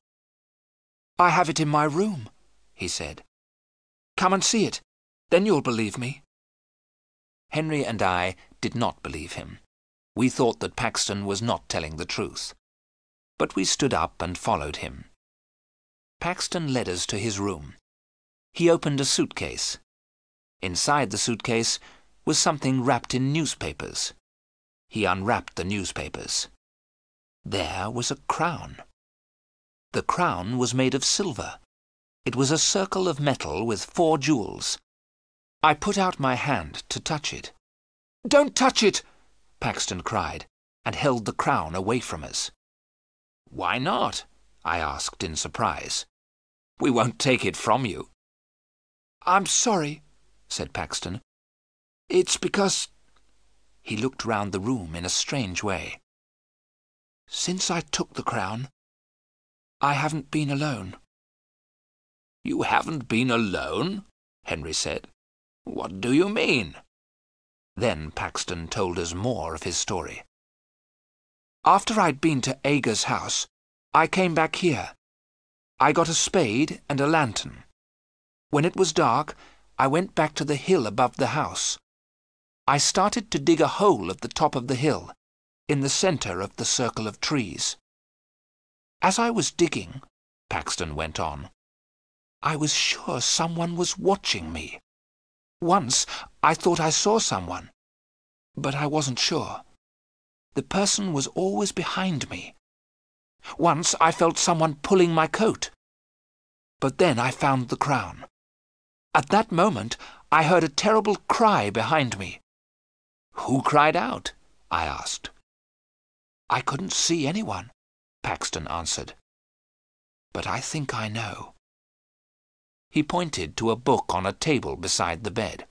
I have it in my room, he said. Come and see it, then you'll believe me. Henry and I did not believe him. We thought that Paxton was not telling the truth. But we stood up and followed him. Paxton led us to his room. He opened a suitcase. Inside the suitcase was something wrapped in newspapers. He unwrapped the newspapers. There was a crown. The crown was made of silver. It was a circle of metal with 4 jewels. I put out my hand to touch it. "Don't touch it!" Paxton cried, and held the crown away from us. "Why not?" I asked in surprise. "We won't take it from you." "I'm sorry," said Paxton. "It's because—" He looked round the room in a strange way. "Since I took the crown, I haven't been alone." "You haven't been alone?" Henry said. "What do you mean?" Then Paxton told us more of his story. After I'd been to Ager's house, I came back here. I got a spade and a lantern. When it was dark, I went back to the hill above the house. I started to dig a hole at the top of the hill, in the centre of the circle of trees. As I was digging, Paxton went on, I was sure someone was watching me. Once I thought I saw someone, but I wasn't sure. The person was always behind me. Once I felt someone pulling my coat. But then I found the crown. At that moment I heard a terrible cry behind me. "Who cried out?" I asked. "I couldn't see anyone," Paxton answered. "But I think I know." He pointed to a book on a table beside the bed.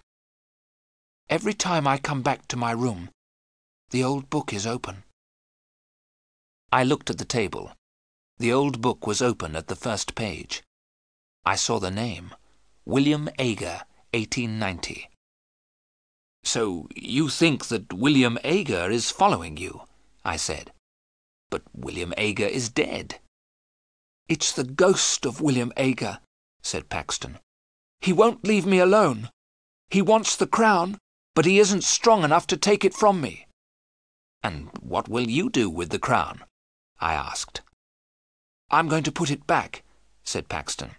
"Every time I come back to my room, the old book is open." I looked at the table. The old book was open at the first page. I saw the name, William Ager, 1890. "So you think that William Ager is following you?" I said. "But William Ager is dead." "It's the ghost of William Ager," said Paxton. "He won't leave me alone. He wants the crown, but he isn't strong enough to take it from me." "And what will you do with the crown?" I asked. "I'm going to put it back," said Paxton.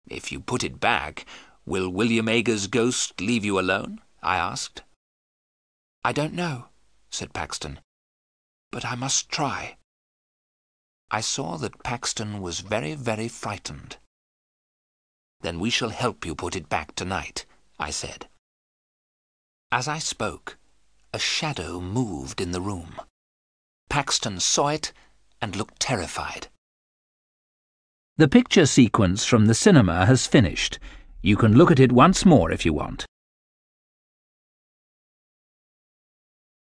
"If you put it back, will William Ager's ghost leave you alone?" I asked. "I don't know," said Paxton, "but I must try." I saw that Paxton was very, very frightened. "Then we shall help you put it back tonight," I said. As I spoke, a shadow moved in the room. Paxton saw it and looked terrified. The picture sequence from the cinema has finished. You can look at it once more if you want.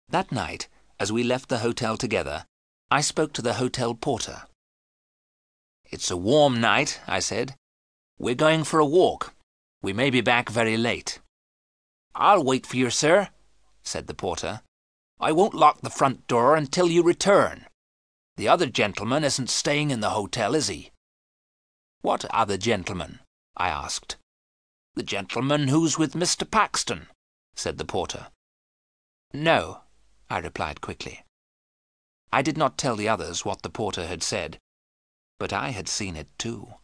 That night, As we left the hotel together, I spoke to the hotel porter. "It's a warm night," I said. "We're going for a walk. We may be back very late." "I'll wait for you, sir," said the porter. "I won't lock the front door until you return. The other gentleman isn't staying in the hotel, is he?" "What other gentleman?" I asked. "The gentleman who's with Mr. Paxton," said the porter. "No," I replied quickly. I did not tell the others what the porter had said, but I had seen it too.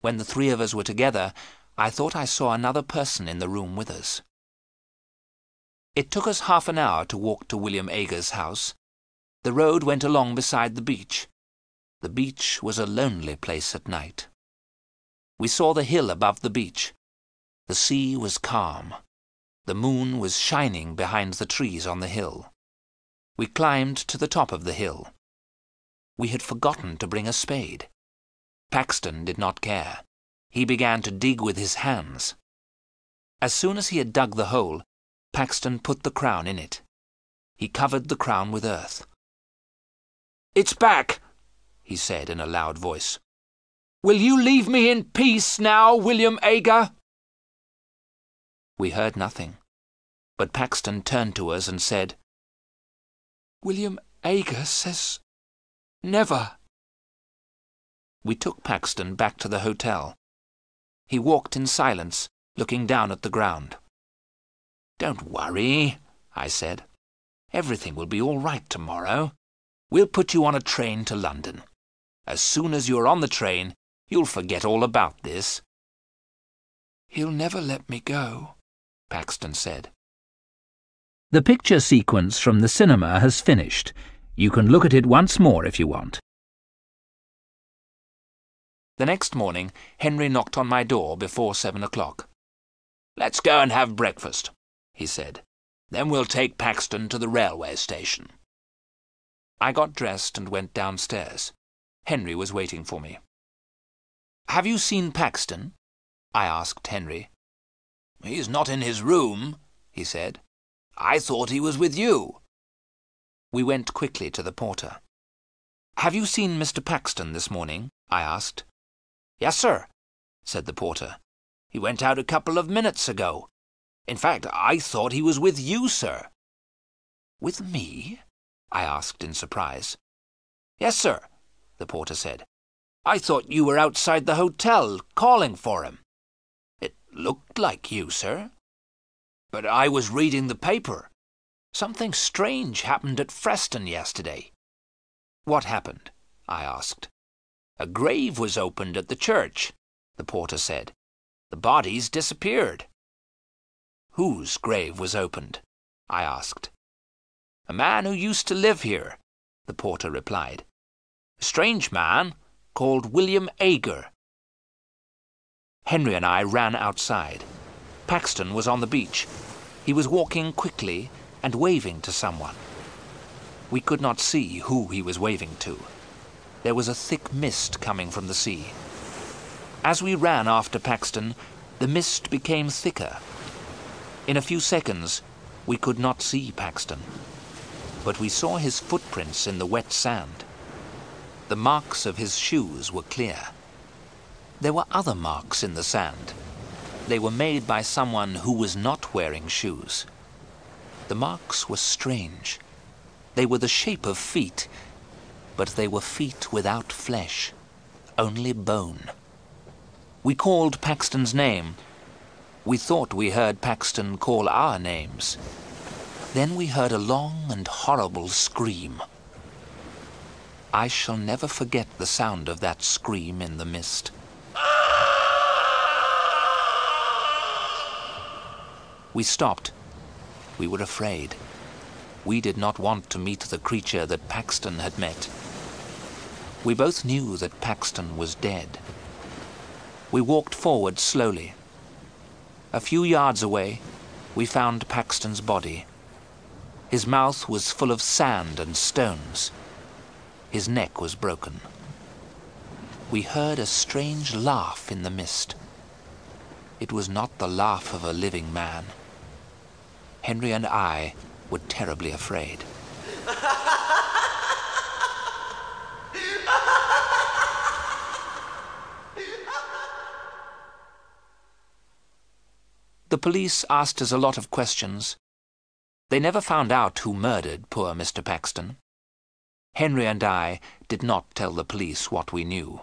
When the three of us were together, I thought I saw another person in the room with us. It took us half an hour to walk to William Ager's house. The road went along beside the beach. The beach was a lonely place at night. We saw the hill above the beach. The sea was calm. The moon was shining behind the trees on the hill. We climbed to the top of the hill. We had forgotten to bring a spade. Paxton did not care. He began to dig with his hands. As soon as he had dug the hole, Paxton put the crown in it. He covered the crown with earth. "It's back," he said in a loud voice. "Will you leave me in peace now, William Ager?" We heard nothing, but Paxton turned to us and said, "William Ager says never." We took Paxton back to the hotel. He walked in silence, looking down at the ground. "Don't worry," I said. "Everything will be all right tomorrow. We'll put you on a train to London. As soon as you're on the train, you'll forget all about this." "He'll never let me go," Paxton said. The picture sequence from the cinema has finished. You can look at it once more if you want. The next morning, Henry knocked on my door before 7 o'clock. "Let's go and have breakfast," he said. "Then we'll take Paxton to the railway station." I got dressed and went downstairs. Henry was waiting for me. "Have you seen Paxton?" I asked Henry. "He's not in his room," he said. "I thought he was with you." We went quickly to the porter. "Have you seen Mr. Paxton this morning?" I asked. "Yes, sir," said the porter. "He went out a couple of minutes ago. In fact, I thought he was with you, sir." "With me?" I asked in surprise. "Yes, sir," the porter said. "I thought you were outside the hotel, calling for him. It looked like you, sir. But I was reading the paper. Something strange happened at Freston yesterday." "What happened?" I asked. "A grave was opened at the church," the porter said. "The bodies disappeared." "Whose grave was opened?" I asked. "A man who used to live here," the porter replied. "A strange man called William Ager." Henry and I ran outside. Paxton was on the beach. He was walking quickly and waving to someone. We could not see who he was waving to. There was a thick mist coming from the sea. As we ran after Paxton, the mist became thicker. In a few seconds, we could not see Paxton, but we saw his footprints in the wet sand. The marks of his shoes were clear. There were other marks in the sand. They were made by someone who was not wearing shoes. The marks were strange. They were the shape of feet, but they were feet without flesh, only bone. We called Paxton's name. We thought we heard Paxton call our names. Then we heard a long and horrible scream. I shall never forget the sound of that scream in the mist. We stopped. We were afraid. We did not want to meet the creature that Paxton had met. We both knew that Paxton was dead. We walked forward slowly. A few yards away, we found Paxton's body. His mouth was full of sand and stones. His neck was broken. We heard a strange laugh in the mist. It was not the laugh of a living man. Henry and I were terribly afraid. The police asked us a lot of questions. They never found out who murdered poor Mr. Paxton. Henry and I did not tell the police what we knew.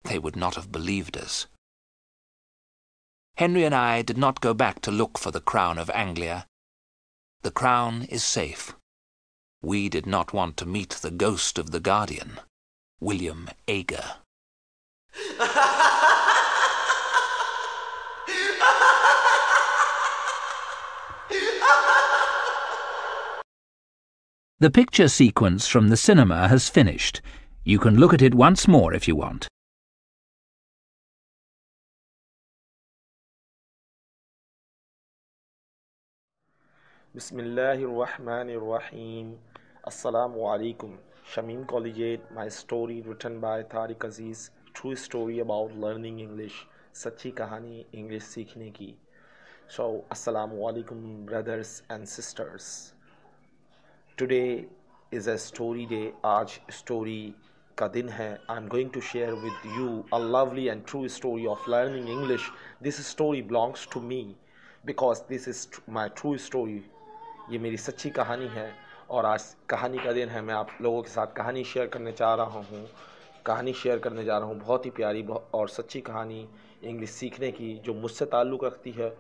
They would not have believed us. Henry and I did not go back to look for the Crown of Anglia. The crown is safe. We did not want to meet the ghost of the Guardian, William Ager. The picture sequence from the cinema has finished. You can look at it once more if you want. Bismillahirrahmanirrahim. Assalamu alaikum. Shamim Collegiate, my story written by Tariq Aziz, true story about learning English, सच्ची कहानी English सीखने की. So, Assalamu alaikum brothers and sisters. Today is a story day. आज story का दिन है. I'm going to share with you a lovely and true story of learning English. This story belongs to me because this is my true story. ये मेरी सच्ची कहानी है और आज कहानी का दिन है. मैं आप लोगों के साथ कहानी शेयर करने जा रहा हूँ. बहुत ही प्यारी और सच्ची कहानी इंग्लिश सीखने की जो मुझसे ताल्लुक़ रखती है.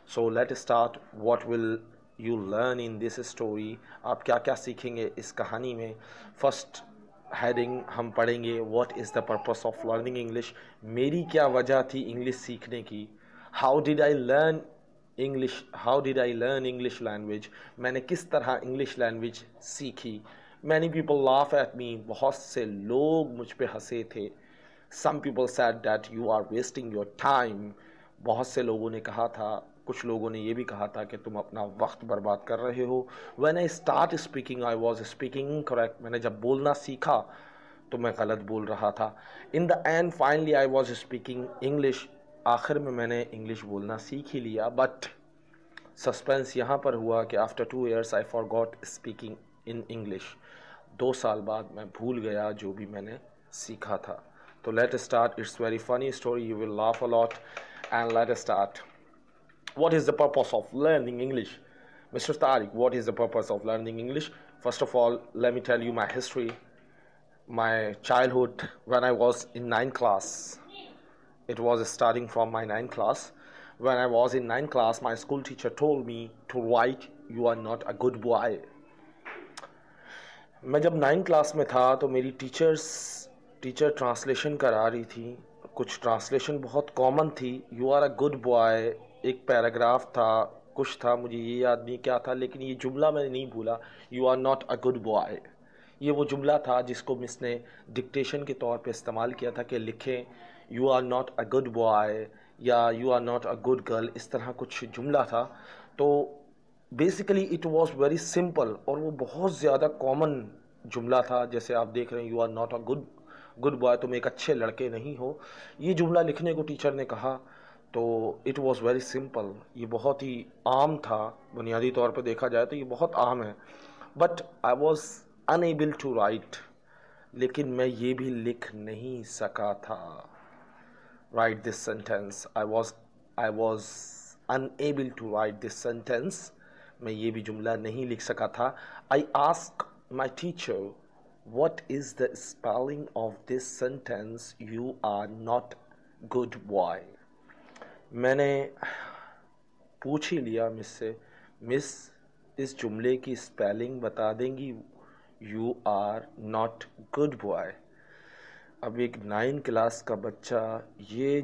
So let's start. What will you learn in this story? आप क्या क्या सीखेंगे इस कहानी में. फर्स्ट हेडिंग हम पढ़ेंगे What is the purpose of learning English? मेरी क्या वजह थी इंग्लिश सीखने की. How did I learn English language? मैंने किस तरह इंग्लिश लैंग्वेज सीखी. Many people laugh at me. बहुत से लोग मुझ पे हंसे थे. Some people said that you are wasting your time. बहुत से लोगों ने कहा था, कुछ लोगों ने ये भी कहा था कि तुम अपना वक्त बर्बाद कर रहे हो. When I start speaking, I was speaking incorrect. मैंने जब बोलना सीखा तो मैं गलत बोल रहा था. In the end, finally, I was speaking English. आखिर में मैंने इंग्लिश बोलना सीख ही लिया. बट सस्पेंस यहाँ पर हुआ कि after 2 years I forgot speaking in English. 2 साल बाद मैं भूल गया जो भी मैंने सीखा था. तो let us start. It's very funny story. You will laugh a lot. And let us start. What is the purpose of learning English? Mr. Tariq, what is the purpose of learning English? First of all, let me tell you my history. My childhood, when I was in 9th class. It was starting from my 9th class. When I was in 9th class, my school teacher told me to write, you are not a good boy. मैं जब 9th class में था तो मेरी teacher translation करा रही थी. कुछ ट्रांसलेशन बहुत कॉमन थी. You are a good boy एक पैराग्राफ था, कुछ था, मुझे ये याद नहीं क्या था, लेकिन ये जुमला मैंने नहीं भूला. You are not a good boy, ये वो जुमला था जिसको मिस ने डिक्टेशन के तौर पे इस्तेमाल किया था कि लिखें you are not a good boy या you are not a good girl. इस तरह कुछ जुमला था. तो basically it was very simple और वो बहुत ज़्यादा कॉमन जुमला था. जैसे आप देख रहे हैं, you are not a good boy, तुम एक अच्छे लड़के नहीं हो. ये जुमला लिखने को टीचर ने कहा. तो इट वाज वेरी सिंपल. ये बहुत ही आम था. बुनियादी तौर पे देखा जाए तो ये बहुत आम है. But I was unable to write, लेकिन मैं ये भी लिख नहीं सका था. Write this sentence. I was unable to write this sentence. मैं ये भी जुमला नहीं लिख सका था. I asked my teacher, what is the spelling of this sentence? You are not good boy. मैंने पूछ ही लिया मिस से, मिस इस जुमले की स्पेलिंग बता देंगी. You are not good boy. अब एक 9th क्लास का बच्चा ये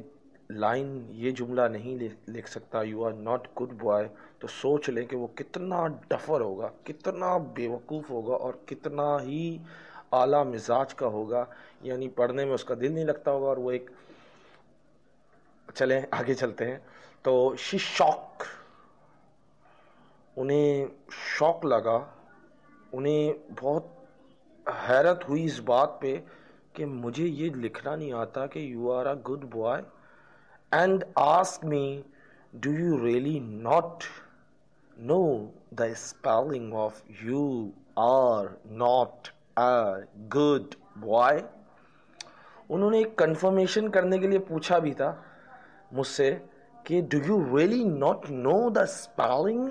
जुमला नहीं लिख सकता, you are not good boy. तो सोच लें कि वो कितना डफर होगा, कितना बेवकूफ़ होगा और कितना ही आला मिजाज का होगा. यानी पढ़ने में उसका दिल नहीं लगता होगा. और वो एक चलें आगे चलते हैं. तो शी शॉक, उन्हें शौक लगा, उन्हें बहुत हैरत हुई इस बात पे कि मुझे ये लिखना नहीं आता कि you are a good boy. And ask me, do you really not know the spelling of you are not a good boy? उन्होंने एक कंफर्मेशन करने के लिए पूछा भी था मुझसे कि do you really not know the spelling?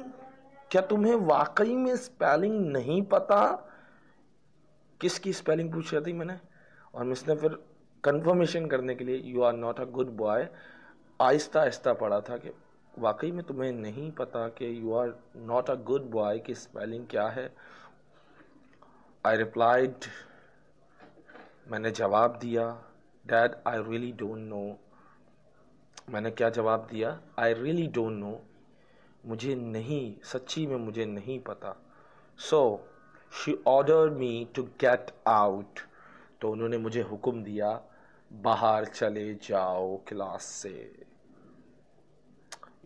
क्या तुम्हें वाकई में स्पेलिंग नहीं पता? किसकी स्पेलिंग पूछ रही थी मैंने, और मिस ने फिर कंफर्मेशन करने के लिए you are not a good boy आहिस्ता आहिस्ता पढ़ा था कि वाकई में तुम्हें नहीं पता कि you are not a good boy की स्पेलिंग क्या है. आई रिप्लाइड, मैंने जवाब दिया, dad I really don't know. मैंने क्या जवाब दिया? आई रियली डोंट नो, मुझे नहीं, सच्ची में मुझे नहीं पता. So she ordered me to get out. तो उन्होंने मुझे हुक्म दिया बाहर चले जाओ क्लास से.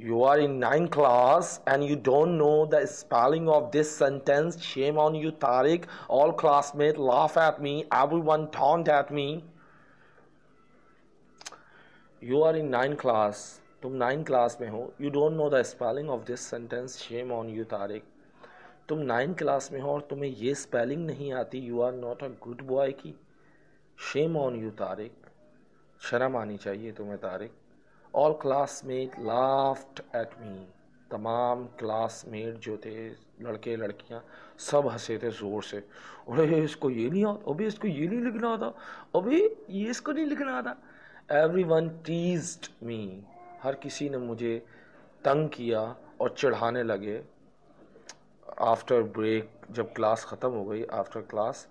You are in 9th class and you don't know the spelling of this sentence. Shame on you, Tariq. All classmates laugh at me. Everyone taunt at me. You are in 9th class. तुम 9th class में हो. You don't know the spelling of this sentence. Shame on you, Tariq. तुम 9th class में हो और तुम्हें ये spelling नहीं आती. You are not a good boy की. Shame on you, Tariq. शर्म आनी चाहिए तुम्हें, Tariq. All classmates laughed at me. तमाम क्लासमेट जो थे, लड़के लड़कियां, सब हंसे थे ज़ोर से. अरे इसको ये नहीं आता, अभी इसको ये नहीं लिखना आता, अभी ये इसको नहीं लिखना आता. Everyone teased me. हर किसी ने मुझे तंग किया और चिढ़ाने लगे. आफ्टर ब्रेक, जब क्लास ख़त्म हो गई, आफ्टर क्लास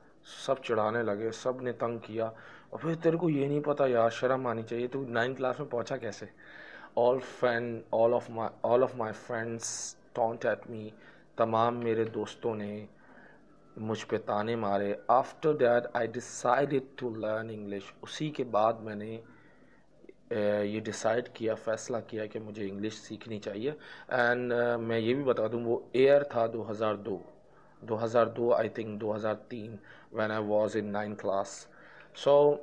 सब चिढ़ाने लगे, सब ने तंग किया. और फिर तेरे को ये नहीं पता यार, शर्म आनी चाहिए, तू 9th क्लास में पहुंचा कैसे? all of my friends taunt at me. तमाम मेरे दोस्तों ने मुझ पे ताने मारे. After that I decided to learn English. उसी के बाद मैंने ये डिसाइड किया, फ़ैसला किया कि मुझे इंग्लिश सीखनी चाहिए. एंड मैं ये भी बता दूँ, वो ईयर था 2002 I think 2003 when I was in 9th class. So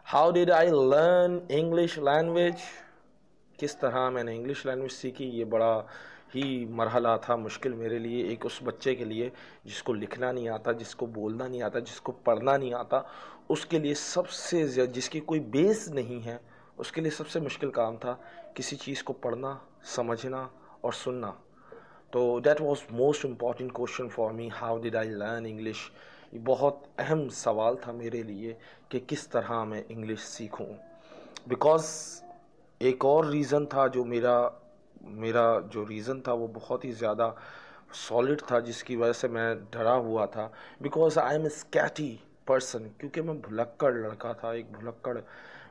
how did I learn English language? किस तरह मैंने इंग्लिश लैंग्वेज सीखी, ये बड़ा ही मरहला था मुश्किल मेरे लिए. एक उस बच्चे के लिए जिसको लिखना नहीं आता, जिसको बोलना नहीं आता, जिसको पढ़ना नहीं आता, उसके लिए सबसे ज़्यादा, जिसकी कोई बेस नहीं है, उसके लिए सबसे मुश्किल काम था किसी चीज़ को पढ़ना, समझना और सुनना. तो that was most important question for me, how did I learn English. ये बहुत अहम सवाल था मेरे लिए कि किस तरह मैं इंग्लिश सीखूं. बिकॉज़ एक और रीज़न था जो मेरा जो रीज़न था वो बहुत ही ज़्यादा सॉलिड था, जिसकी वजह से मैं डरा हुआ था. Because I am a scatty person, क्योंकि मैं भुलक्कड़ लड़का था, एक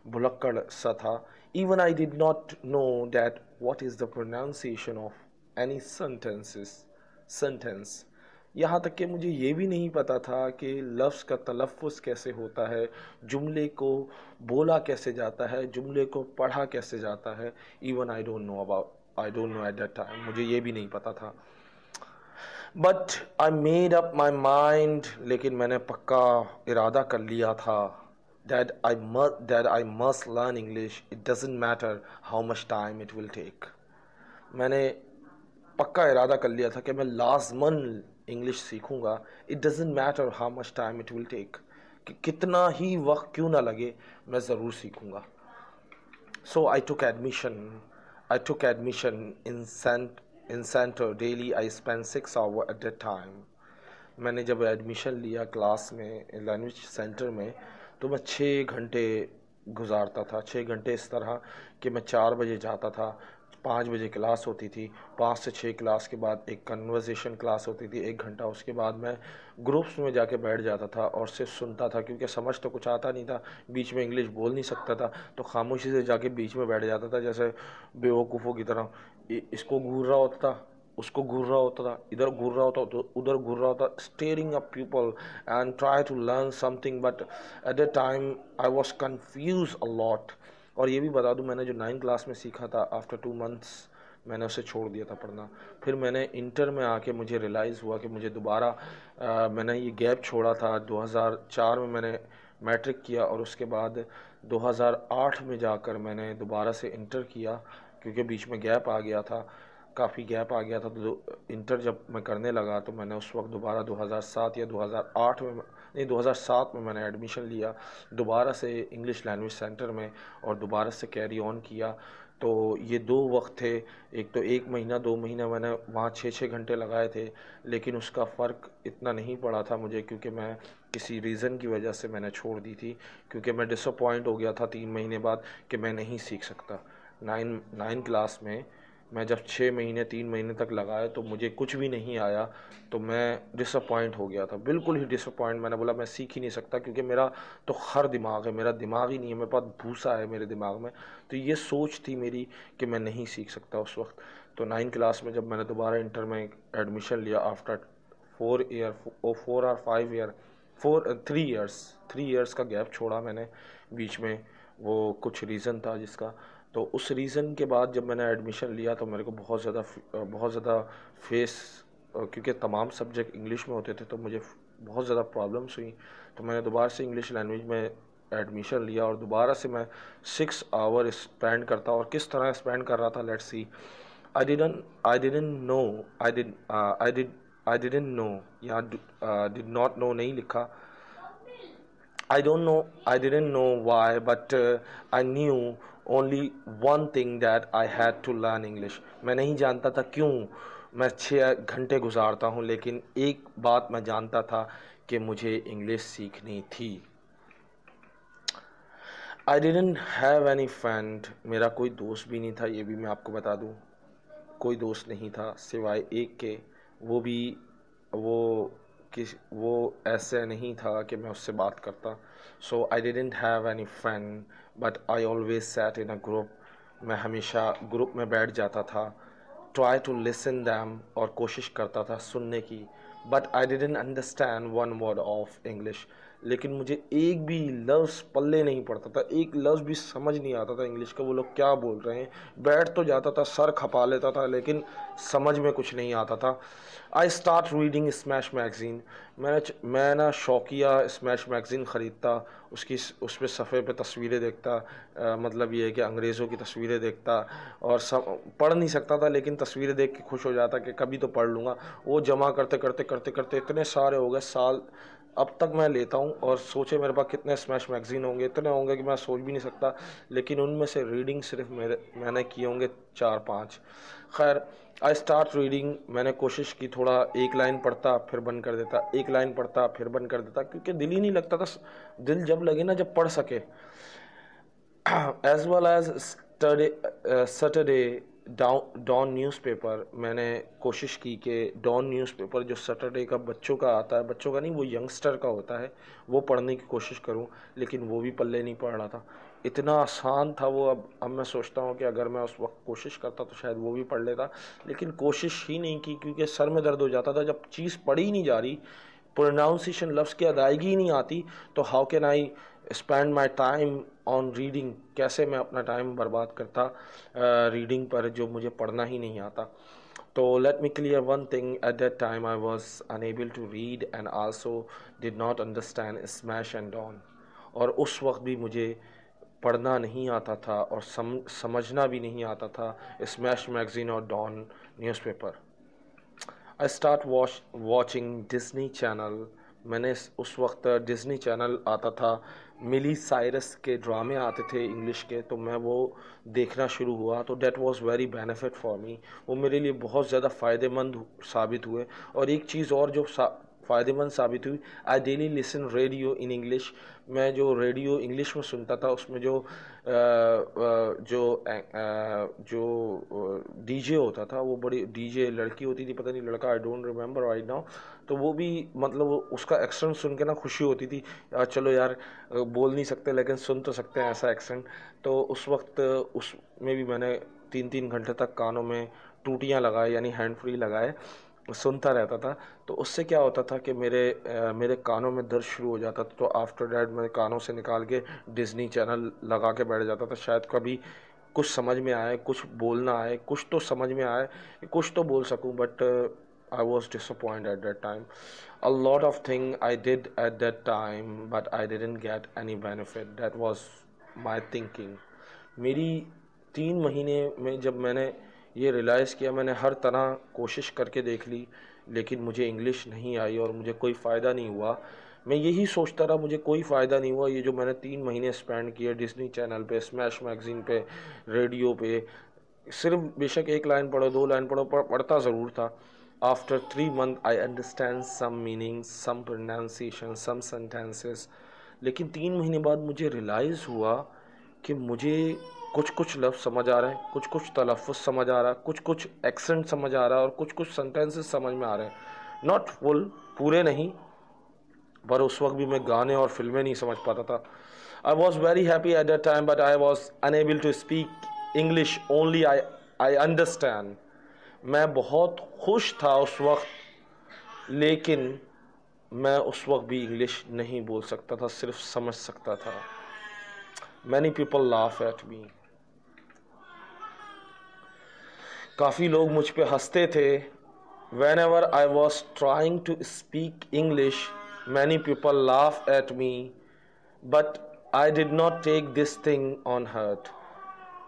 भुलक्कड़ सा था. Even I did not know that what is the pronunciation of any sentence. यहाँ तक कि मुझे ये भी नहीं पता था कि लफ्ज़ का तलफ़्फ़ुज़ कैसे होता है, जुमले को बोला कैसे जाता है, जुमले को पढ़ा कैसे जाता है. Even I don't know at that time, मुझे ये भी नहीं पता था. But I made up my mind, लेकिन मैंने पक्का इरादा कर लिया था that I must learn English. It doesn't matter how much time it will take. मैंने पक्का इरादा कर लिया था कि मैं लाज़मन English सीखूंगा. It doesn't matter how much time it will take. कि कितना ही वक्त क्यों ना लगे, मैं ज़रूर सीखूंगा. So I took admission in center daily. I spent 6 hours at that time. मैंने जब एडमिशन लिया क्लास में, लैंग्वेज सेंटर में, तो मैं 6 घंटे गुजारता था. 6 घंटे इस तरह कि मैं 4 बजे जाता था, 5 बजे क्लास होती थी, 5 से 6 क्लास के बाद एक कन्वर्सेशन क्लास होती थी 1 घंटा. उसके बाद मैं ग्रुप्स में जाके बैठ जाता था और सिर्फ सुनता था, क्योंकि समझ तो कुछ आता नहीं था, बीच में इंग्लिश बोल नहीं सकता था, तो खामोशी से जाके बीच में बैठ जाता था, जैसे बेवकूफ़ों की तरह. इसको घूर रहा होता था, उसको घूर रहा होता था, इधर घूर रहा होता तो उधर घूर रहा होता, staring a people and try to learn something. But at the time I was confuse a lot. और ये भी बता दूं, मैंने जो 9th क्लास में सीखा था, आफ्टर 2 months मैंने उसे छोड़ दिया था पढ़ना. फिर मैंने इंटर में आके मुझे रियलाइज़ हुआ कि मुझे दोबारा मैंने ये गैप छोड़ा था. 2004 में मैंने मैट्रिक किया और उसके बाद 2008 में जाकर मैंने दोबारा से इंटर किया, क्योंकि बीच में गैप आ गया था. काफ़ी गैप आ गया था। तो इंटर जब मैं करने लगा तो मैंने उस वक्त दोबारा 2007 या 2008 में, नहीं 2007 में मैंने एडमिशन लिया दोबारा से इंग्लिश लैंग्वेज सेंटर में और दोबारा से कैरी ऑन किया। तो ये 2 वक्त थे, एक तो 1 महीना 2 महीना मैंने वहाँ 6-6 घंटे लगाए थे, लेकिन उसका फ़र्क इतना नहीं पड़ा था मुझे, क्योंकि मैं किसी रीज़न की वजह से मैंने छोड़ दी थी, क्योंकि मैं डिसअपॉइंट हो गया था 3 महीने बाद कि मैं नहीं सीख सकता। 9 क्लास में मैं जब 6 महीने 3 महीने तक लगाए तो मुझे कुछ भी नहीं आया, तो मैं डिसअपॉइंट हो गया था, बिल्कुल ही डिसअपॉइंट। मैंने बोला मैं सीख ही नहीं सकता, क्योंकि मेरा तो खर दिमाग है, मेरा दिमाग ही नहीं है, मेरे पास भूसा है मेरे दिमाग में। तो ये सोच थी मेरी कि मैं नहीं सीख सकता उस वक्त। तो 9 क्लास में जब मैंने दोबारा इंटर में एडमिशन लिया आफ्टर 4 और 5 ईयर 3 इयर्स का गैप छोड़ा मैंने बीच में, वो कुछ रीज़न था जिसका। तो उस रीज़न के बाद जब मैंने एडमिशन लिया तो मेरे को बहुत ज़्यादा फेस, क्योंकि तमाम सब्जेक्ट इंग्लिश में होते थे तो मुझे बहुत ज़्यादा प्रॉब्लम्स हुई। तो मैंने दोबारा से इंग्लिश लैंग्वेज में एडमिशन लिया और दोबारा से मैं 6 आवर स्पेंड करता, और किस तरह स्पेंड कर रहा था, let's see. I didn't know या did not know नहीं लिखा। I didn't know why, but I knew only one thing, that I had to learn English. मैं नहीं जानता था क्यों मैं 6 घंटे गुजारता हूँ, लेकिन एक बात मैं जानता था कि मुझे इंग्लिश सीखनी थी। I didn't have any friend. मेरा कोई दोस्त भी नहीं था, ये भी मैं आपको बता दूँ। कोई दोस्त नहीं था सिवाय एक के, वो ऐसे नहीं था कि मैं उससे बात करता। So I didn't have any friend, but I always sat in a group. मैं हमेशा ग्रुप में बैठ जाता था। ट्राई टू लिसन दैम, और कोशिश करता था सुनने की। But I didn't understand one word of English. लेकिन मुझे एक भी लफ्ज़ पल्ले नहीं पड़ता था, एक लफ्ज़ भी समझ नहीं आता था इंग्लिश का, वो लोग क्या बोल रहे हैं। बैठ तो जाता था, सर खपा लेता था, लेकिन समझ में कुछ नहीं आता था। I start reading smash magazine. मैं ना शौकिया स्मैश मैगज़ीन ख़रीदता, उस पर सफ़े पे तस्वीरें देखता, मतलब ये है कि अंग्रेज़ों की तस्वीरें देखता, और पढ़ नहीं सकता था, लेकिन तस्वीरें देख के खुश हो जाता कि कभी तो पढ़ लूँगा। वो जमा करते इतने सारे हो गए, साल अब तक मैं लेता हूँ। और सोचे मेरे पास कितने स्मैश मैगज़ीन होंगे, इतने होंगे कि मैं सोच भी नहीं सकता, लेकिन उनमें से रीडिंग सिर्फ मैंने किए होंगे 4-5। खैर, आई स्टार्ट रीडिंग। मैंने कोशिश की, थोड़ा एक लाइन पढ़ता फिर बंद कर देता, एक लाइन पढ़ता फिर बंद कर देता, क्योंकि दिल ही नहीं लगता था। दिल जब लगे ना, जब पढ़ सके। As well as Saturday Dawn newspaper. मैंने कोशिश की कि डॉन न्यूज़पेपर जो सैटरडे का बच्चों का आता है, बच्चों का नहीं, वो यंगस्टर का होता है, वो पढ़ने की कोशिश करूं, लेकिन वो भी पल्ले नहीं पड़ रहा था। इतना आसान था वो। अब मैं सोचता हूं कि अगर मैं उस वक्त कोशिश करता तो शायद वो भी पढ़ लेता, लेकिन कोशिश ही नहीं की, क्योंकि सर में दर्द हो जाता था जब चीज़ पढ़ी ही नहीं जा रही, प्रोनाउंसिएशन लफ्ज़ की अदायगी ही नहीं आती। तो how can I spend my time on reading. कैसे मैं अपना टाइम बर्बाद करता रीडिंग पर, जो मुझे पढ़ना ही नहीं आता। तो let me clear one thing, at that time I was unable to read and also did not understand Smash and Dawn. और उस वक्त भी मुझे पढ़ना नहीं आता था और समझना भी नहीं आता था स्मैश मैगज़ीन और Dawn newspaper. I start watching Disney channel. मैंने उस वक्त डिज़नी चैनल आता था, मिली साइरस के ड्रामे आते थे इंग्लिश के, तो मैं वो देखना शुरू हुआ। तो that was very benefit for me. वो मेरे लिए बहुत ज़्यादा फ़ायदेमंद साबित हुए। और एक चीज़ और जो फ़ायदेमंद साबित हुई, I daily listen radio in English. मैं जो रेडियो इंग्लिश में सुनता था, उसमें जो डीजे होता था, वो बड़ी डीजे लड़की होती थी, पता नहीं लड़का, I don't remember right now. तो वो भी मतलब उसका एक्सेंट सुन के ना खुशी होती थी, यार चलो यार बोल नहीं सकते लेकिन सुन तो सकते हैं ऐसा एक्सेंट। तो उस वक्त उसमें भी मैंने 3-3 घंटे तक कानों में टूटियाँ लगाए, यानी हैंड फ्री लगाए, सुनता रहता था। तो उससे क्या होता था कि मेरे कानों में दर्द शुरू हो जाता था। तो आफ्टर डैट मैं कानों से निकाल के डिज़नी चैनल लगा के बैठ जाता था। शायद कभी कुछ समझ में आए, कुछ बोलना आए, कुछ तो समझ में आए, कुछ तो बोल सकूं। But I was disappointed at that time. A lot of things I did at that time, but I didn't get any benefit. That was my thinking. मेरी 3 महीने में जब मैंने ये रियलाइज़ किया मैंने, हर तरह कोशिश करके देख ली, लेकिन मुझे इंग्लिश नहीं आई और मुझे कोई फ़ायदा नहीं हुआ। मैं यही सोचता रहा, मुझे कोई फ़ायदा नहीं हुआ। ये जो मैंने 3 महीने स्पेंड किए डिज़नी चैनल पे, स्मैश मैगज़ीन पे, रेडियो पे, सिर्फ बेशक 1 लाइन पढ़ो 2 लाइन पढ़ो, पढ़ता ज़रूर था। After 3 month I understand some meaning, some pronunciation, some sentences. लेकिन 3 महीने बाद मुझे रियलाइज़ हुआ कि मुझे कुछ लफ्ज़ समझ आ रहे हैं, कुछ तलफ़्फ़ुज़ समझ आ रहा है, कुछ एक्सेंट समझ आ रहा है और कुछ सेंटेंसेस समझ में आ रहे हैं। नॉट फुल, पूरे नहीं, पर उस वक्त भी मैं गाने और फिल्में नहीं समझ पाता था। I was very happy at that time, but I was unable to speak English only I understand. मैं बहुत खुश था उस वक्त, लेकिन मैं उस वक्त भी इंग्लिश नहीं बोल सकता था, सिर्फ समझ सकता था। Many people laugh at me. काफ़ी लोग मुझ पे हंसते थे। Whenever I was trying to speak English, many people laugh at me, but I did not take this thing on heart.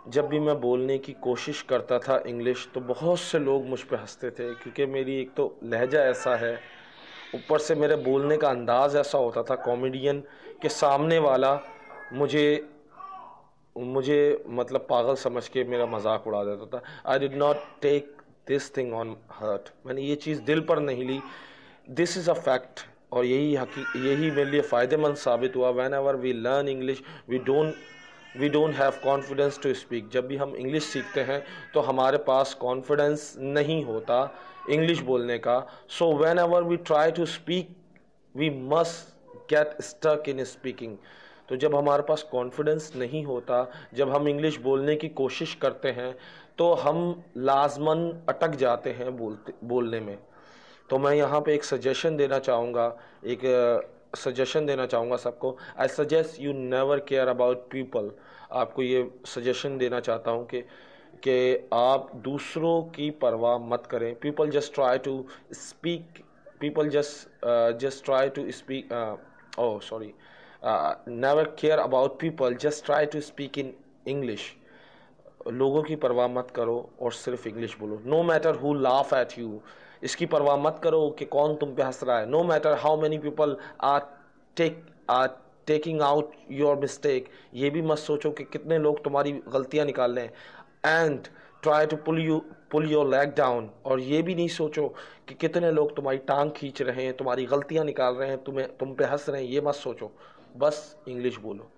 जब भी मैं बोलने की कोशिश करता था इंग्लिश, तो बहुत से लोग मुझ पे हंसते थे, क्योंकि मेरी एक तो लहजा ऐसा है, ऊपर से मेरे बोलने का अंदाज़ ऐसा होता था कॉमेडियन, कि सामने वाला मुझे मतलब पागल समझ के मेरा मजाक उड़ा देता था। I did not take this thing on hurt. मैंने ये चीज़ दिल पर नहीं ली। दिस इज़ अ फैक्ट, और यही मेरे लिए फ़ायदेमंद साबित हुआ। Whenever we learn English, we don't have confidence to speak. जब भी हम इंग्लिश सीखते हैं तो हमारे पास कॉन्फिडेंस नहीं होता इंग्लिश बोलने का। So whenever we try to speak, we must get stuck in speaking. तो जब हमारे पास कॉन्फिडेंस नहीं होता, जब हम इंग्लिश बोलने की कोशिश करते हैं, तो हम लाजमन अटक जाते हैं बोलने में। तो मैं यहाँ पे एक सजेशन देना चाहूँगा सबको। आई suggest you never care about people. आपको ये सजेशन देना चाहता हूँ कि आप दूसरों की परवाह मत करें। People just try to speak, never care about people, just try to speak in English. लोगों की परवाह मत करो और सिर्फ इंग्लिश बोलो। No matter who laugh at you, इसकी परवाह मत करो कि कौन तुम पे हंस रहा है। No matter how many people are taking out your mistake, ये भी मत सोचो कि कितने लोग तुम्हारी गलतियाँ निकाल रहे हैं। And try to pull your leg down, और ये भी नहीं सोचो कि कितने लोग तुम्हारी टांग खींच रहे हैं, तुम्हारी गलतियाँ निकाल रहे हैं, तुम पे हंस रहे हैं, ये मत सोचो, बस इंग्लिश बोलो।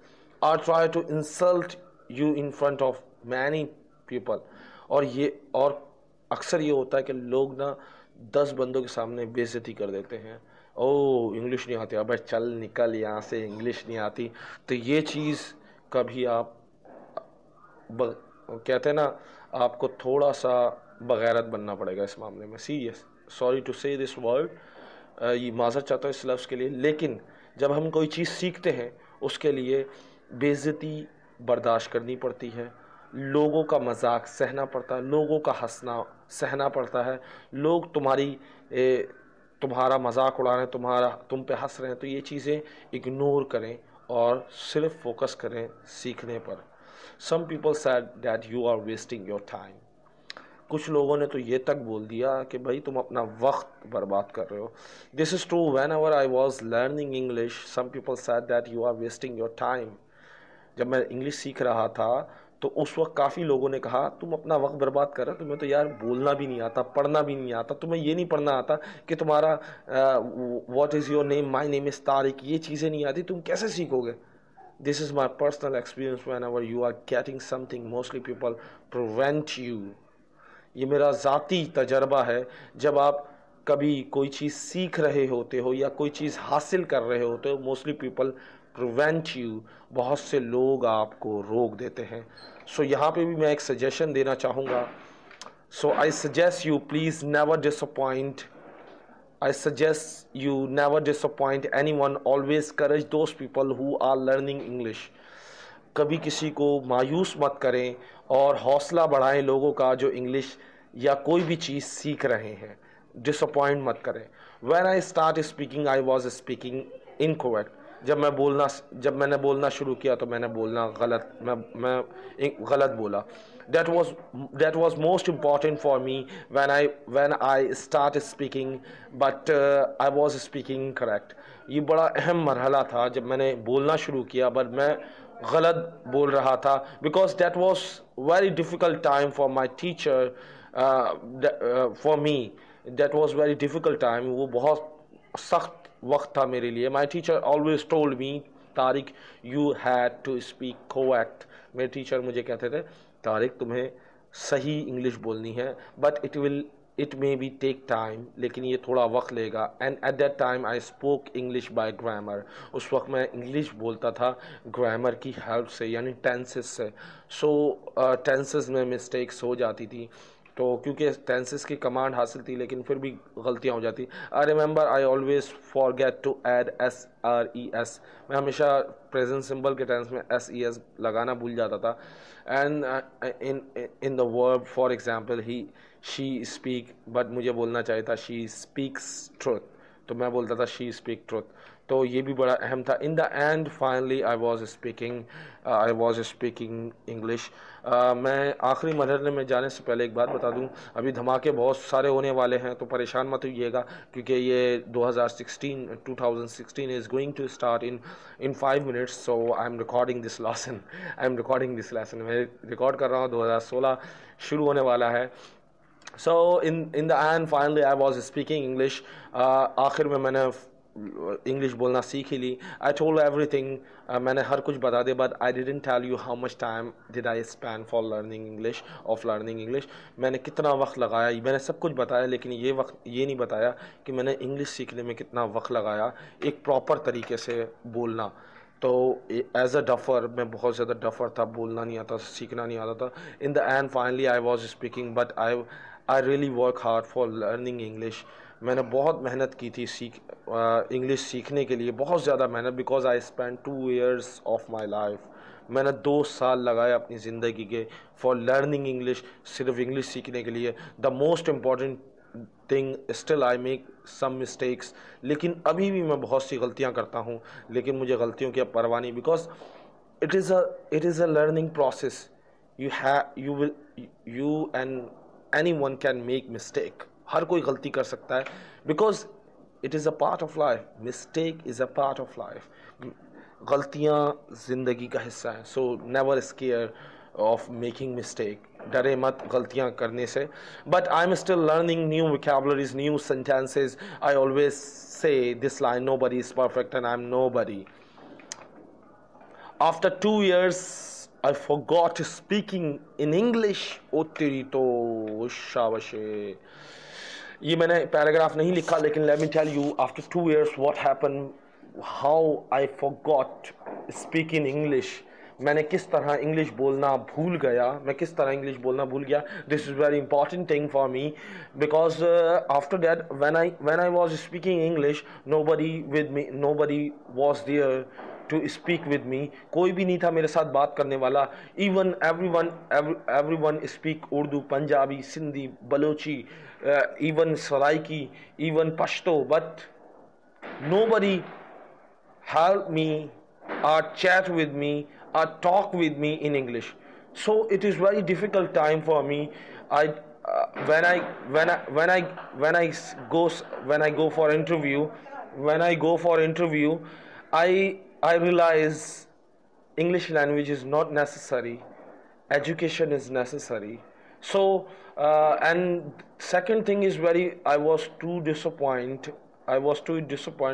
और try to insult you in front of many people. और अक्सर ये होता है कि लोग ना 10 बंदों के सामने बेइज्जती कर देते हैं। ओ इंग्लिश नहीं आती, अबे चल निकल यहाँ से, इंग्लिश नहीं आती। तो ये चीज़ कभी आप कहते हैं ना, आपको थोड़ा सा बगैरत बनना पड़ेगा इस मामले में। सीरियस, सॉरी टू से दिस वर्ड, ये माज़रत चाहता हूँ इस लफ्ज़ के लिए। लेकिन जब हम कोई चीज़ सीखते हैं, उसके लिए बेइज्जती बर्दाश्त करनी पड़ती है, लोगों का मजाक सहना पड़ता है, लोगों का हंसना सहना पड़ता है। लोग तुम्हारा मजाक उड़ा रहे हैं, तुम पे हंस रहे हैं, तो ये चीज़ें इग्नोर करें और सिर्फ फोकस करें सीखने पर। Some people said that you are wasting your time. कुछ लोगों ने तो ये तक बोल दिया कि भाई तुम अपना वक्त बर्बाद कर रहे हो। This is true. Whenever I was learning English, some people said that you are wasting your time. जब मैं इंग्लिश सीख रहा था तो उस वक्त काफ़ी लोगों ने कहा तुम अपना वक्त बर्बाद कर रहे हो, तुम्हें तो यार बोलना भी नहीं आता, पढ़ना भी नहीं आता, तुम्हें ये नहीं पढ़ना आता कि तुम्हारा what is your name, my name is Tariq, ये चीज़ें नहीं आती, तुम कैसे सीखोगे। This is my personal experience. Whenever you are getting something, mostly people prevent you. ये मेरा ज़ाती तजर्बा है। जब आप कभी कोई चीज़ सीख रहे होते हो या कोई चीज़ हासिल कर रहे होते हो, मोस्टली पीपल प्रिवेंट यू। बहुत से लोग आपको रोक देते हैं। सो यहाँ पे भी मैं एक सजेशन देना चाहूँगा। So I suggest you please never disappoint. I suggest you never disappoint anyone. Always encourage those people who are learning English. कभी किसी को मायूस मत करें और हौसला बढ़ाएं लोगों का जो इंग्लिश या कोई भी चीज़ सीख रहे हैं। डिसअपॉइंट मत करें। When I start speaking, I was speaking incorrect. जब मैंने बोलना शुरू किया तो मैंने बोलना मैं गलत बोला. That was most important for me when I started speaking, but I was speaking correct. ये बड़ा अहम मरहला था जब मैंने बोलना शुरू किया but मैं गलत बोल रहा था, because that was very difficult time for my teacher, for me. That was very difficult time. वो बहुत सख्त वक्त था मेरे लिए. My teacher always told me, Tariq, you had to speak correct. मेरे टीचर मुझे कहते थे, तारिक तुम्हें सही इंग्लिश बोलनी है, but it may be take time, लेकिन ये थोड़ा वक्त लेगा. And at that time I spoke English by grammar. उस वक्त मैं इंग्लिश बोलता था ग्रामर की हेल्प से, यानी टेंसेस से. So टेंसेस में मिस्टेक्स हो जाती थी, तो क्योंकि टेंसेस की कमांड हासिल थी लेकिन फिर भी गलतियाँ हो जाती. I remember I always forget to add SRES. मैं हमेशा प्रेजेंट सिंबल के टेंस में SES लगाना भूल जाता था. And in the verb, for example, she speak, but मुझे बोलना चाहिए था शी स्पीक्स ट्रुथ, तो मैं बोलता था शी स्पीक ट्रुथ. तो ये भी बड़ा अहम था. In the end finally I was speaking English. मैं आखिरी मरहले में जाने से पहले एक बात बता दूं, अभी धमाके बहुत सारे होने वाले हैं, तो परेशान मत होइएगा, क्योंकि ये 2016 is going to start in 5 minutes. So I am recording this lesson. मैं रिकॉर्ड कर रहा हूँ, 2016 शुरू होने वाला है. So in the end finally I was speaking English. आखिर में मैंने इंग्लिश बोलना सीख ही ली. आई टोल्ड एवरीथिंग, मैंने हर कुछ बता दिया, but I didn't tell you how much time did I spend for learning English. मैंने कितना वक्त लगाया, मैंने सब कुछ बताया, लेकिन ये नहीं बताया कि मैंने इंग्लिश सीखने में कितना वक्त लगाया एक प्रॉपर तरीके से बोलना. तो एज अ डफर मैं बहुत ज़्यादा डफर था, बोलना नहीं आता, सीखना नहीं आता था. In the end finally I was speaking, but I really work hard for learning English. मैंने बहुत मेहनत की थी इंग्लिश सीखने के लिए, बहुत ज़्यादा मेहनत, because I spend 2 years of my life. मैंने 2 साल लगाए अपनी ज़िंदगी के फॉर लर्निंग इंग्लिश, सिर्फ इंग्लिश सीखने के लिए. The most important thing, still I make some mistakes, लेकिन अभी भी मैं बहुत सी गलतियाँ करता हूँ, लेकिन मुझे गलतियों की अब परवाह नहीं, because it is a learning process. You and anyone can make mistake. हर कोई गलती कर सकता है, because it is a part of life. Mistake is a part of life. गलतियाँ ज़िंदगी का हिस्सा है. So never scare of making mistake. डरे मत गलतियाँ करने से. But I'm still learning new vocabularies, new sentences. I always say this line, nobody is perfect and I'm nobody. After 2 years I forgot speaking in English. ओ तेरी तो शाबाश. ये मैंने पैराग्राफ नहीं लिखा, लेकिन let me tell you, after 2 years what happened, how I forgot speaking English. मैंने किस तरह इंग्लिश बोलना भूल गया. This is very important thing for me, because after that when I was speaking English, nobody was there to speak with me. कोई भी नहीं था मेरे साथ बात करने वाला. Even everyone speak Urdu, Punjabi, Sindhi, Balochi, even Saraiki, even Pashto, but nobody helped me or chat with me or talk with me in English. So it is very difficult time for me. When I go for interview, I realize English language is not necessary, education is necessary. So and second thing is I was too disappointed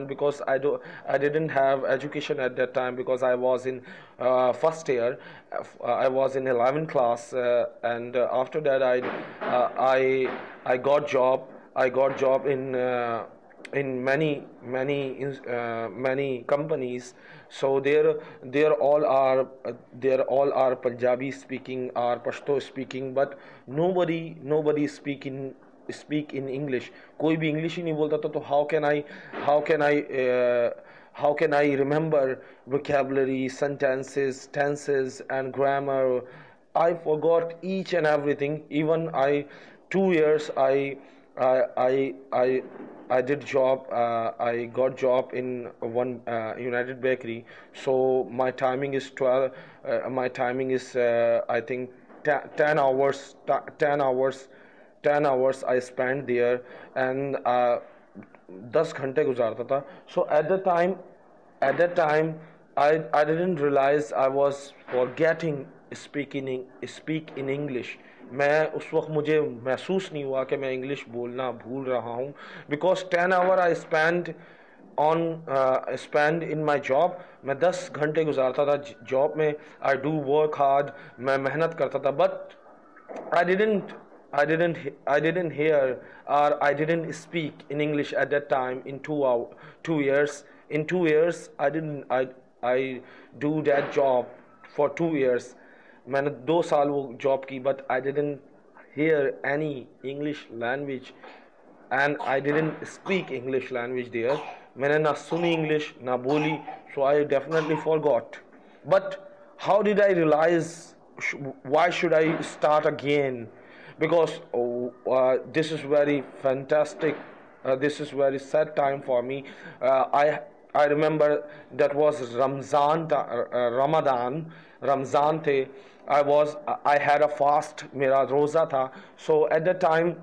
because I didn't have education at that time, because I was in first year. I was in 11th class, and after that I got job in many companies. So they're all are Punjabi speaking or Pashto speaking, but nobody speak in English. कोई भी English ही नहीं बोलता था. तो how can I remember vocabulary, sentences, tenses and grammar? I forgot each and everything. Even 2 years I did job. I got job in one United Bakery. So my timing is 12. My timing is I think 10 hours. 10 hours. 10 hours I spent there, and 10 घंटे गुजारता था. So at that time I didn't realize I was forgetting speak in English. मैं उस वक्त मुझे महसूस नहीं हुआ कि मैं इंग्लिश बोलना भूल रहा हूँ, because 10 hour I spend in my job. मैं 10 घंटे गुजारता था जॉब में. I do work hard, मैं मेहनत करता था, but I didn't hear or I didn't speak in English at that time. In 2 years, I do that job for 2 years. मैंने 2 साल वो जॉब की, but I didn't hear any English language and I didn't speak English language there. मैंने ना सुनी English ना बोली, so I definitely forgot. But how did I realize why should I start again? Because this is very fantastic. This is very sad time for me. I remember that was Ramadan the. I had a fast. मेरा रोज़ा था. So at the time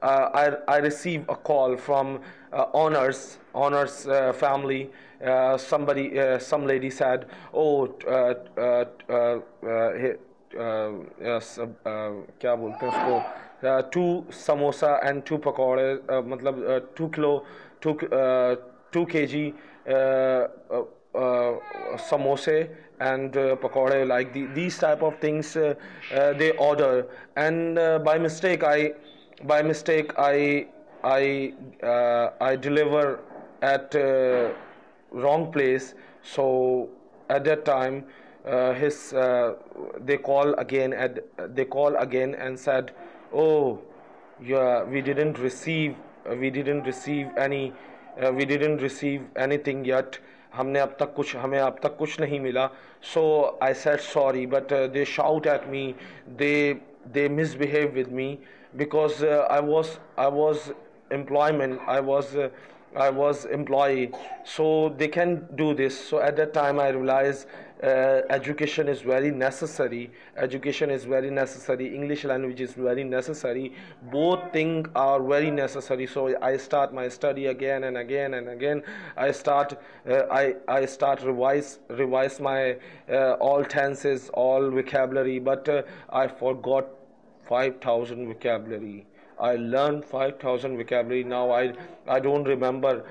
I received a call from honors family. Some lady said, "Oh, क्या बोलते हैं उसको, 2 samosa and 2 pakode, मतलब 2 kg samosa and pakode, like these type of things they order, and by mistake I deliver at wrong place. So at that time they call again and said, "Oh, yeah, we didn't receive anything yet. हमें अब तक कुछ नहीं मिला." So I said sorry, but they shout at me, they misbehave with me, because I was employee, so they can do this. So at that time I realized education is very necessary. English language is very necessary. Both things are very necessary. So I start my study again and again. I start revise my all tenses, all vocabulary, but I forgot 5,000 vocabulary. I learned 5,000 vocabulary. Now I don't remember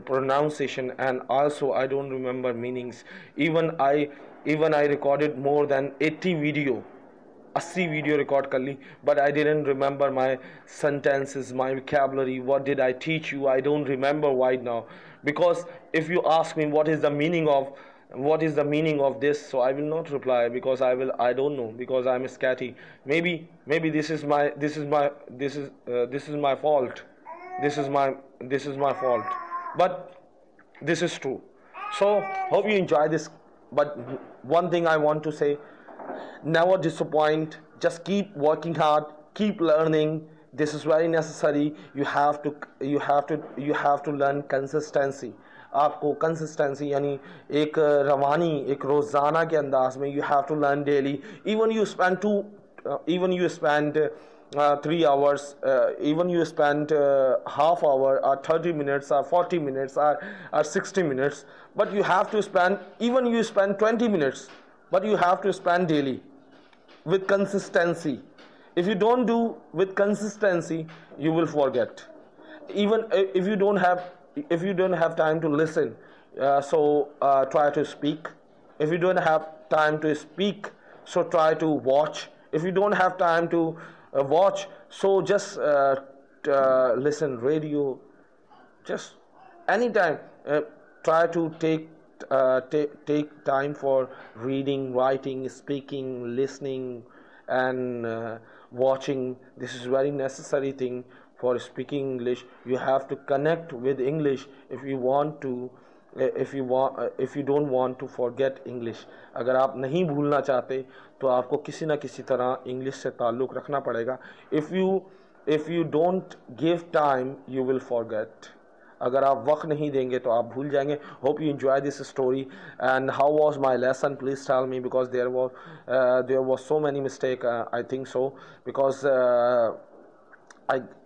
pronunciation, and also I don't remember meanings. Even I recorded more than 80 video record कर ली, but I didn't remember my sentences, my vocabulary. What did I teach you? I don't remember right now, because if you ask me what is the meaning of this, so I will not reply, because I don't know, because I'm scatty. Maybe this is my fault. This is my fault. But this is true. So hope you enjoy this. But one thing I want to say, never disappoint. Just keep working hard, keep learning. This is very necessary. You have to learn consistency. आपको consistency यानी एक रवानी, एक रोज़ाना के अंदाज में you have to learn daily. Even you spend 3 hours, even you spend half hour or 30 minutes or 40 minutes or 60 minutes, but you have to spend, even you spend 20 minutes, but you have to spend daily with consistency. If you don't do with consistency, you will forget. Even if you don't have time to listen, so try to speak. If you don't have time to speak, so try to watch. If you don't have time to watch, so just listen radio. Just anytime, try to take time for reading, writing, speaking, listening, and watching. This is very necessary thing for speaking English. You have to connect with English if you don't want to forget English. अगर आप नहीं भूलना चाहते तो आपको किसी ना किसी तरह इंग्लिश से ताल्लुक़ रखना पड़ेगा. If you if you don't give time, you will forget. अगर आप वक्त नहीं देंगे तो आप भूल जाएंगे. Hope you enjoy this story. And how was my lesson? Please tell me, because there was so many mistakes. I think so, because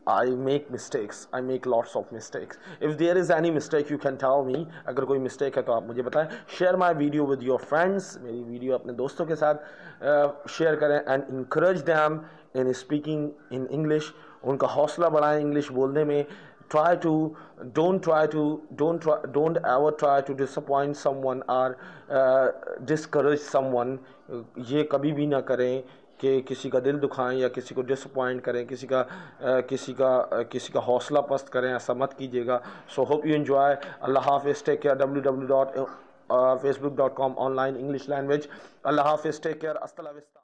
I make mistakes. I make lots of mistakes. If there is any mistake, you can tell me. अगर कोई mistake है तो आप मुझे बताएं. Share my video with your friends. मेरी video अपने दोस्तों के साथ share करें and encourage them in speaking in English. उनका हौसला बढ़ाएं इंग्लिश बोलने में. Don't ever try to disappoint someone or discourage someone. ये कभी भी ना करें कि किसी का दिल दुखाएं या किसी को डिसअपॉइंट करें, किसी का हौसला पस्त करें. ऐसा मत कीजिएगा. So hope you enjoy. Allah Hafiz. Take care. www.facebook.com online English language. Allah Hafiz. Take care. Hasta la vista.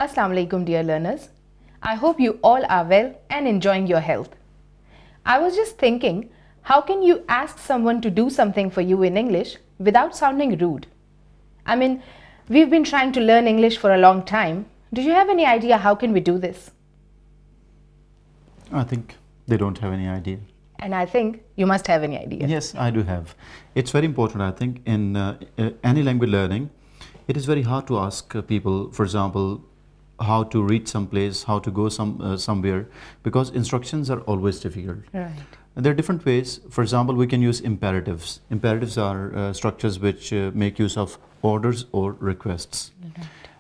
Assalamu alaikum, dear learners. I hope you all are well and enjoying your health. I was just thinking, how can you ask someone to do something for you in English without sounding rude? I mean, we've been trying to learn English for a long time. Do you have any idea how can we do this? I think they don't have any idea. And I think you must have any idea. Yes, I do have. It's very important, I think, in any language learning. It is very hard to ask people, for example, how to reach some place, how to go somewhere, because instructions are always difficult. Right. And there are different ways. For example, we can use imperatives. Imperatives are structures which make use of orders or requests.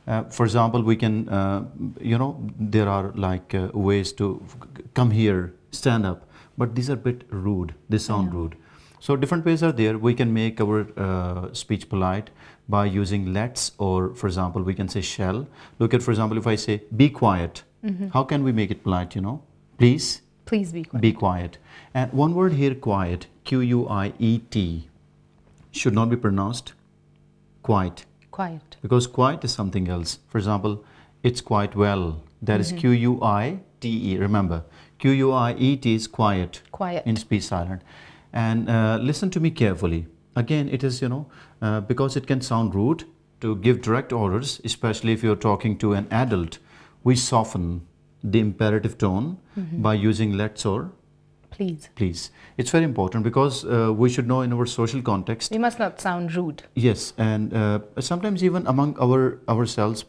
Right. For example, we can, there are like ways to come here, stand up, but these are a bit rude. They sound rude. So different ways are there. We can make our speech polite by using let's, or for example, we can say shall. Look at, for example, if I say be quiet, how can we make it polite, Please? Please be quiet. Be quiet. And one word here, quiet, Q-U-I-E-T, should not be pronounced quiet. Quiet. Because quiet is something else. For example, it's quite well. That is Q-U-I-T-E. Remember, Q-U-I-E-T is quiet. Quiet. In speech silent. And listen to me carefully. Again, it is, because it can sound rude to give direct orders, especially if you're talking to an adult, we soften the imperative tone by using let's or please. Please. It's very important because we should know in our social context. We must not sound rude. Yes, and sometimes even among ourselves,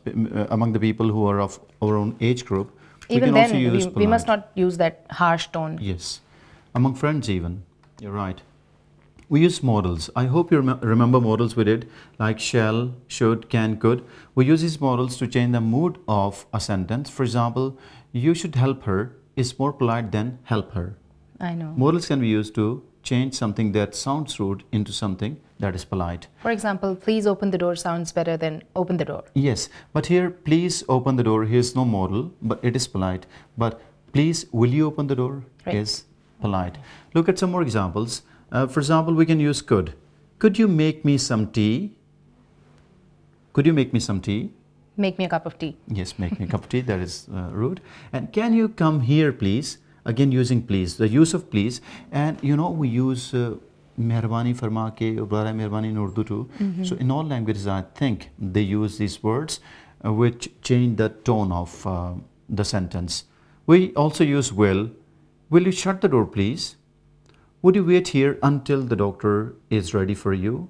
among the people who are of our own age group, even we can then, also use we must not use that harsh tone. Yes, among friends even. You're right. We use modals. I hope you remember modals we did, like shall, should, can, could. We use these modals to change the mood of a sentence. For example, you should help her is more polite than help her. I know. Modals can be used to change something that sounds rude into something that is polite. For example, please open the door sounds better than open the door. Yes, but here, please open the door, here's no modal, but it is polite. But please, will you open the door is polite. Look at some more examples. For example, we can use could. Could you make me some tea? Could you make me some tea? Make me a cup of tea. Yes, make me a cup of tea. That is rude. And can you come here, please? Again, using please. The use of please. And we use mehrabani farma ke, ubara mehrabani in Urdu too. So in all languages, I think they use these words which change the tone of the sentence. We also use will. Will you shut the door, please? would you wait here until the doctor is ready for you?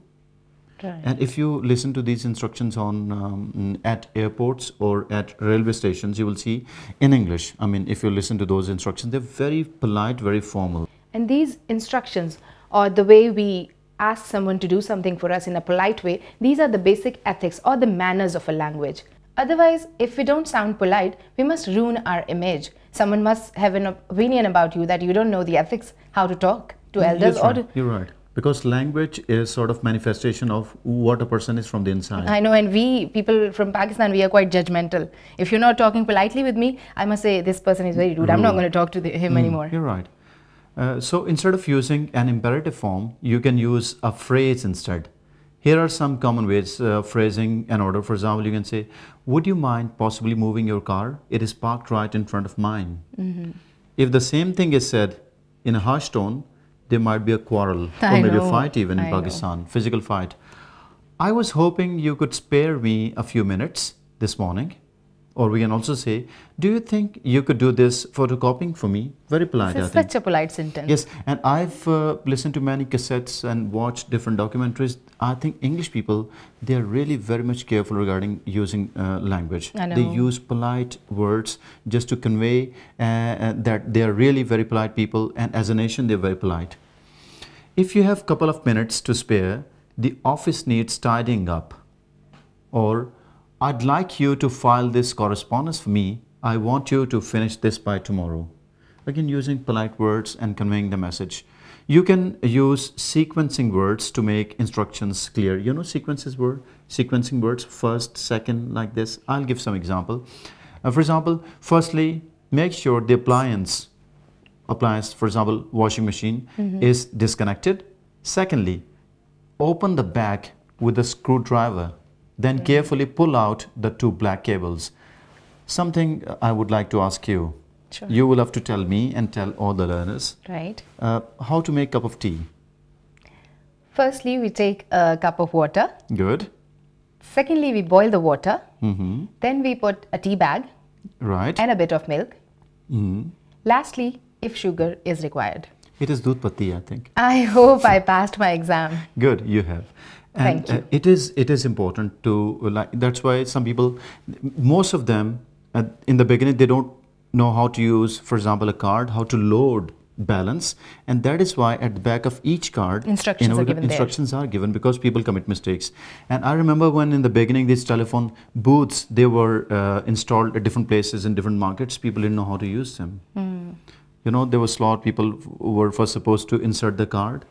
Right. And if you listen to these instructions on at airports or at railway stations, you will see in English. I mean, if you listen to those instructions, they're very polite, very formal. And these instructions, or the way we ask someone to do something for us in a polite way, these are the basic ethics or the manners of a language. Otherwise, if we don't sound polite, we must ruin our image. Someone must have an opinion about you that you don't know the ethics, how to talk to elders. Yes, right. You're right. Because language is sort of manifestation of what a person is from the inside. I know, and we, people from Pakistan, we are quite judgmental. If you're not talking politely with me, I must say, this person is very rude. I'm not going to talk to him anymore. You're right. So instead of using an imperative form, you can use a phrase instead. Here are some common ways of phrasing an order. For example, you can say, would you mind possibly moving your car? It is parked right in front of mine. If the same thing is said in a harsh tone, there might be a quarrel or maybe a fight even in Pakistan, physical fight. I was hoping you could spare me a few minutes this morning. Or we can also say, do you think you could do this photocopying for me? Very polite, This is such a polite sentence. Yes, and I've listened to many cassettes and watched different documentaries. I think English people, they are really very much careful regarding using language. I know. They use polite words just to convey that they are really very polite people, and as a nation, they're very polite. If you have a couple of minutes to spare, the office needs tidying up. Or, I'd like you to file this correspondence for me. I want you to finish this by tomorrow. Again, using polite words and conveying the message. You can use sequencing words to make instructions clear. You know sequencing words, first, second, like this. I'll give some example. For example, firstly, make sure the appliance, for example, washing machine, is disconnected. Secondly, open the bag with a screwdriver. Then carefully pull out the two black cables. Something I would like to ask you. Sure. You will have to tell me and tell all the learners. Right. How to make a cup of tea. Firstly, we take a cup of water. Good. Secondly, we boil the water. Then we put a tea bag. Right. And a bit of milk. Lastly, if sugar is required. It is doodh patti, I think. I hope I passed my exam. Good, you have. And Thank you. It is important to, that's why some people, most of them, in the beginning, they don't know how to use, for example, a card, how to load balance, and that is why at the back of each card, instructions are given because people commit mistakes. And I remember when in the beginning these telephone booths, they were installed at different places in different markets, people didn't know how to use them. You know, there was a lot of people who were first supposed to insert the card,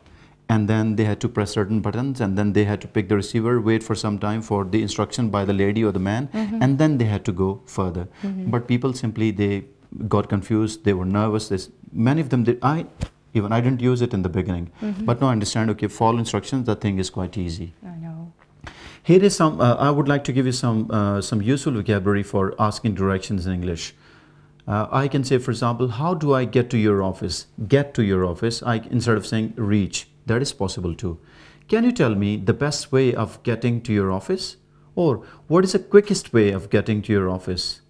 and then they had to press certain buttons, and then they had to pick the receiver, wait for some time for the instruction by the lady or the man, and then they had to go further. But people simply, they got confused, they were nervous. Many of them did. I didn't use it in the beginning, but now I understand, okay, follow instructions, the thing is quite easy. I know. Here is some, I would like to give you some useful vocabulary for asking directions in English. I can say, for example, how do I get to your office? Get to your office, instead of saying reach, that is possible too. Can you tell me the best way of getting to your office? Or what is the quickest way of getting to your office?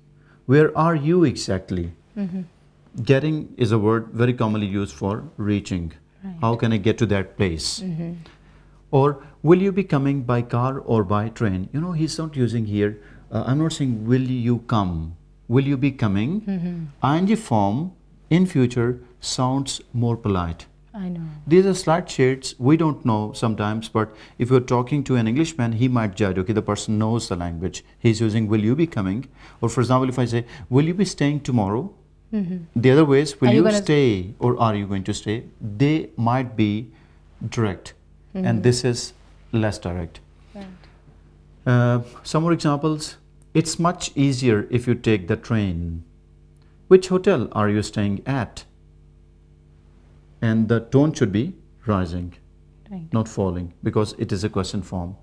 Where are you exactly? Getting is a word very commonly used for reaching. Right. How can I get to that place? Or will you be coming by car or by train? You know, he's not using here, I'm not saying will you come. Will you be coming? ING form in future sounds more polite. I know. These are slight shades. We don't know sometimes, but if you're talking to an Englishman, he might judge, okay, the person knows the language. He's using will you be coming? Or for example, if I say, will you be staying tomorrow? The other ways, will you stay or are you going to stay? They might be direct, and this is less direct. Right. Some more examples. It's much easier if you take the train. Which hotel are you staying at? And the tone should be rising, not falling, because it is a question form.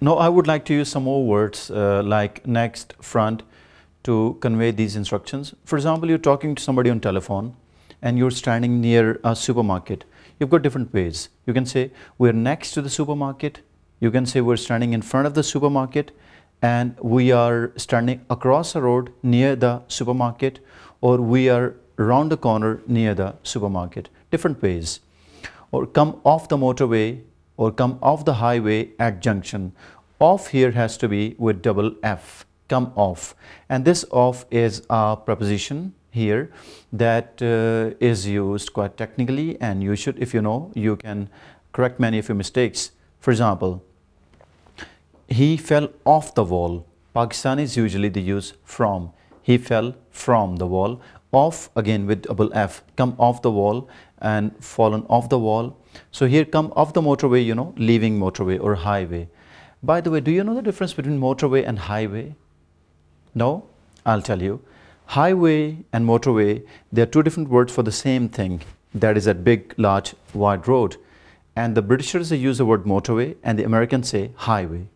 Now I would like to use some more words like next, front, to convey these instructions. For example, you're talking to somebody on telephone and you're standing near a supermarket. You've got different ways. You can say, we're next to the supermarket. You can say, we're standing in front of the supermarket and we are standing across the road near the supermarket, or we are around the corner near the supermarket. Different ways. or come off the motorway, or come off the highway at junction. Off here has to be with double F, come off. And this off is a preposition here that is used quite technically, and you should, if you know, you can correct many of your mistakes. For example, he fell off the wall. Pakistanis usually they use from. He fell from the wall. Off again with double F, come off the wall and fallen off the wall. So here come off the motorway, you know, leaving motorway or highway. By the way, do you know the difference between motorway and highway? No? I'll tell you. Highway and motorway, they are two different words for the same thing. That is a big, large, wide road. And the Britishers, they use the word motorway, and the Americans say highway.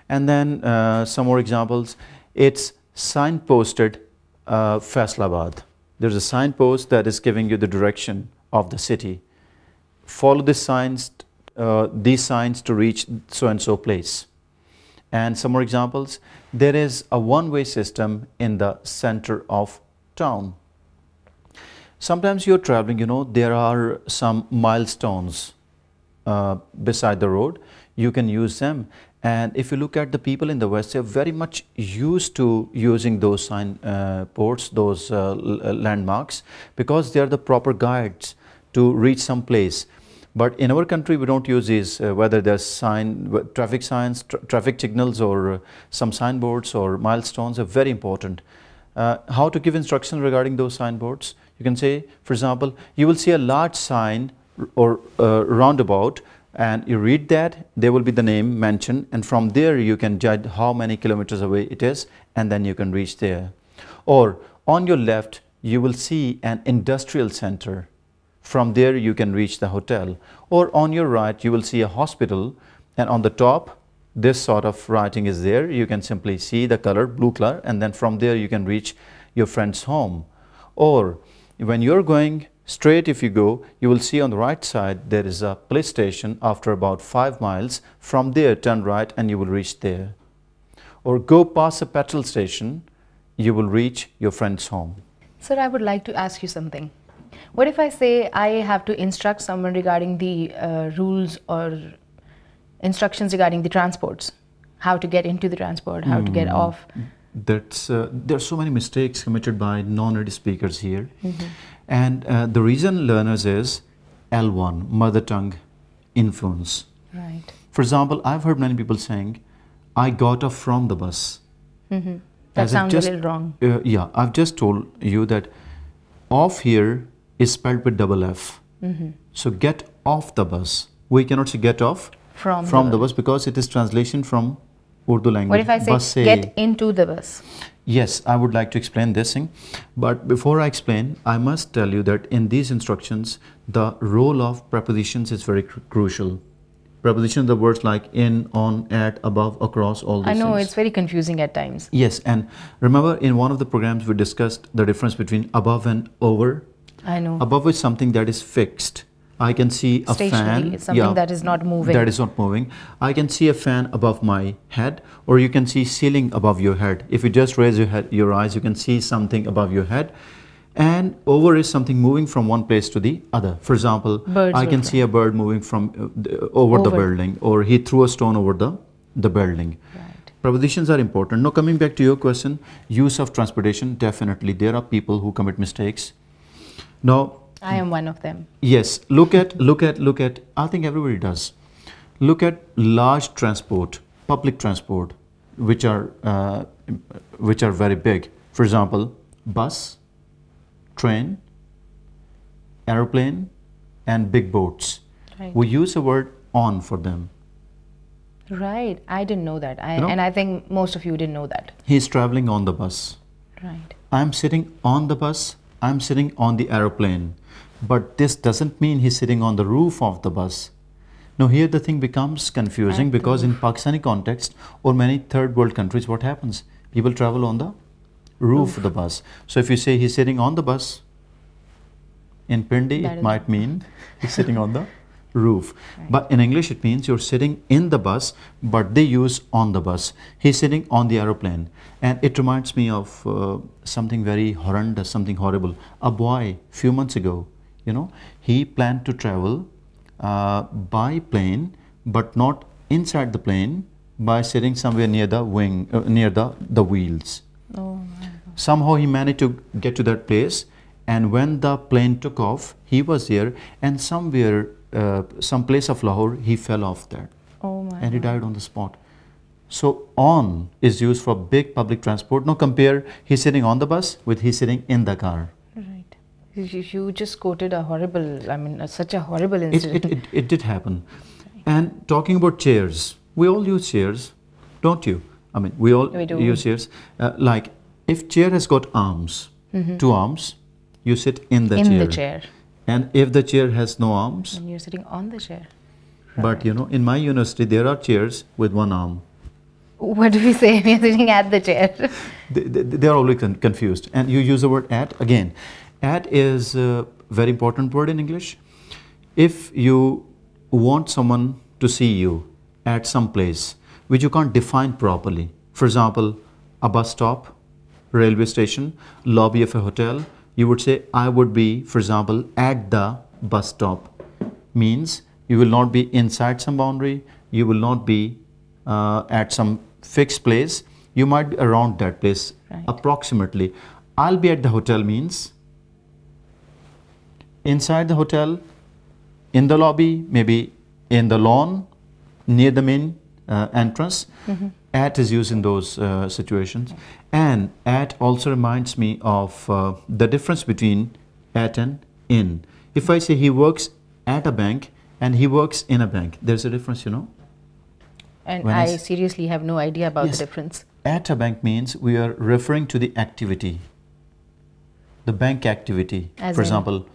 And then some more examples. It's signposted Faisalabad. There's a signpost that is giving you the direction of the city. Follow these signs to reach so and so place. And some more examples. There is a one-way system in the center of town. Sometimes you're traveling, you know, there are some milestones beside the road. You can use them. And if you look at the people in the West, they're very much used to using those signposts, those landmarks, because they are the proper guides to reach some place. But in our country, we don't use these, whether there's traffic signs, traffic signals, or some signboards or milestones are very important. How to give instructions regarding those signboards? You can say, for example, you will see a large sign or roundabout, and you read that, there will be the name mentioned, and from there you can judge how many kilometers away it is, and then you can reach there. Or on your left, you will see an industrial center. From there you can reach the hotel. Or on your right, you will see a hospital, and on the top, this sort of writing is there. You can simply see the color, blue color, and then from there you can reach your friend's home. Or when you're going straight, if you go, you will see on the right side there is a police station after about 5 miles. From there, turn right and you will reach there. Or go past a petrol station, you will reach your friend's home. Sir, I would like to ask you something. What if I say I have to instruct someone regarding the rules or instructions regarding the transports? How to get into the transport, how to get off? There are so many mistakes committed by non-native speakers here. And the reason learners is L1, mother tongue influence. Right. For example, I've heard many people saying, I got off from the bus. That sounds a little wrong. Yeah, I've just told you that off here is spelled with double F. So get off the bus. We cannot say get off from the bus because it is translation from Urdu language. What if I say get into the bus? Yes, I would like to explain this thing. But before I explain, I must tell you that in these instructions, the role of prepositions is very crucial. Prepositions are words like in, on, at, above, across, all these things. I know, it's very confusing at times. Yes, and remember in one of the programs we discussed the difference between above and over. I know. Above is something that is fixed. I can see a fan. It's something that is not moving. That is not moving. I can see a fan above my head, or you can see ceiling above your head. If you just raise your eyes, you can see something above your head. And over is something moving from one place to the other. For example, I can see a bird moving from over the building, or he threw a stone over the building. Right. Prepositions are important. Now coming back to your question, use of transportation, definitely there are people who commit mistakes. Now, I am one of them. Yes, look at, I think everybody does. Look at large transport, public transport, which are very big. For example, bus, train, aeroplane, and big boats. Right. We use the word on for them. Right, I didn't know that. And I think most of you didn't know that. He's traveling on the bus. Right. I'm sitting on the bus, I'm sitting on the aeroplane. But this doesn't mean he's sitting on the roof of the bus. Now here the thing becomes confusing because in Pakistani context or many third world countries, what happens? People travel on the roof of the bus. So if you say he's sitting on the bus, in Pindi it might mean he's sitting on the roof. Right. But in English it means you're sitting in the bus, but they use on the bus. He's sitting on the aeroplane. And it reminds me of something very horrendous, something horrible. A boy, few months ago, You know, he planned to travel by plane, but not inside the plane, by sitting somewhere near the wing, near the wheels. Oh. Somehow he managed to get to that place, and when the plane took off, he was there, and somewhere, some place of Lahore, he fell off that. Oh my and he died on the spot. So on is used for big public transport. Now compare he's sitting on the bus with he's sitting in the car. Right. You just quoted a horrible, I mean, such a horrible incident. It did happen. And talking about chairs, we all use chairs, don't you? I mean, we all use chairs. Like, if chair has got arms, two arms, you sit in the chair. In the chair. And if the chair has no arms, and you're sitting on the chair. But you know, in my university, there are chairs with one arm. What do we say? We're sitting at the chair. They are always confused. And you use the word at again. At is a very important word in English. If you want someone to see you at some place which you can't define properly, for example, a bus stop, railway station, lobby of a hotel, you would say, I would be, for example, at the bus stop. Means you will not be inside some boundary, you will not be at some fixed place, you might be around that place, approximately. I'll be at the hotel means inside the hotel, in the lobby, maybe in the lawn, near the main entrance. At is used in those situations. And at also reminds me of the difference between at and in. If I say he works at a bank and he works in a bank, there's a difference, you know. And I seriously have no idea about the difference. At a bank means we are referring to the activity, the bank activity. For example,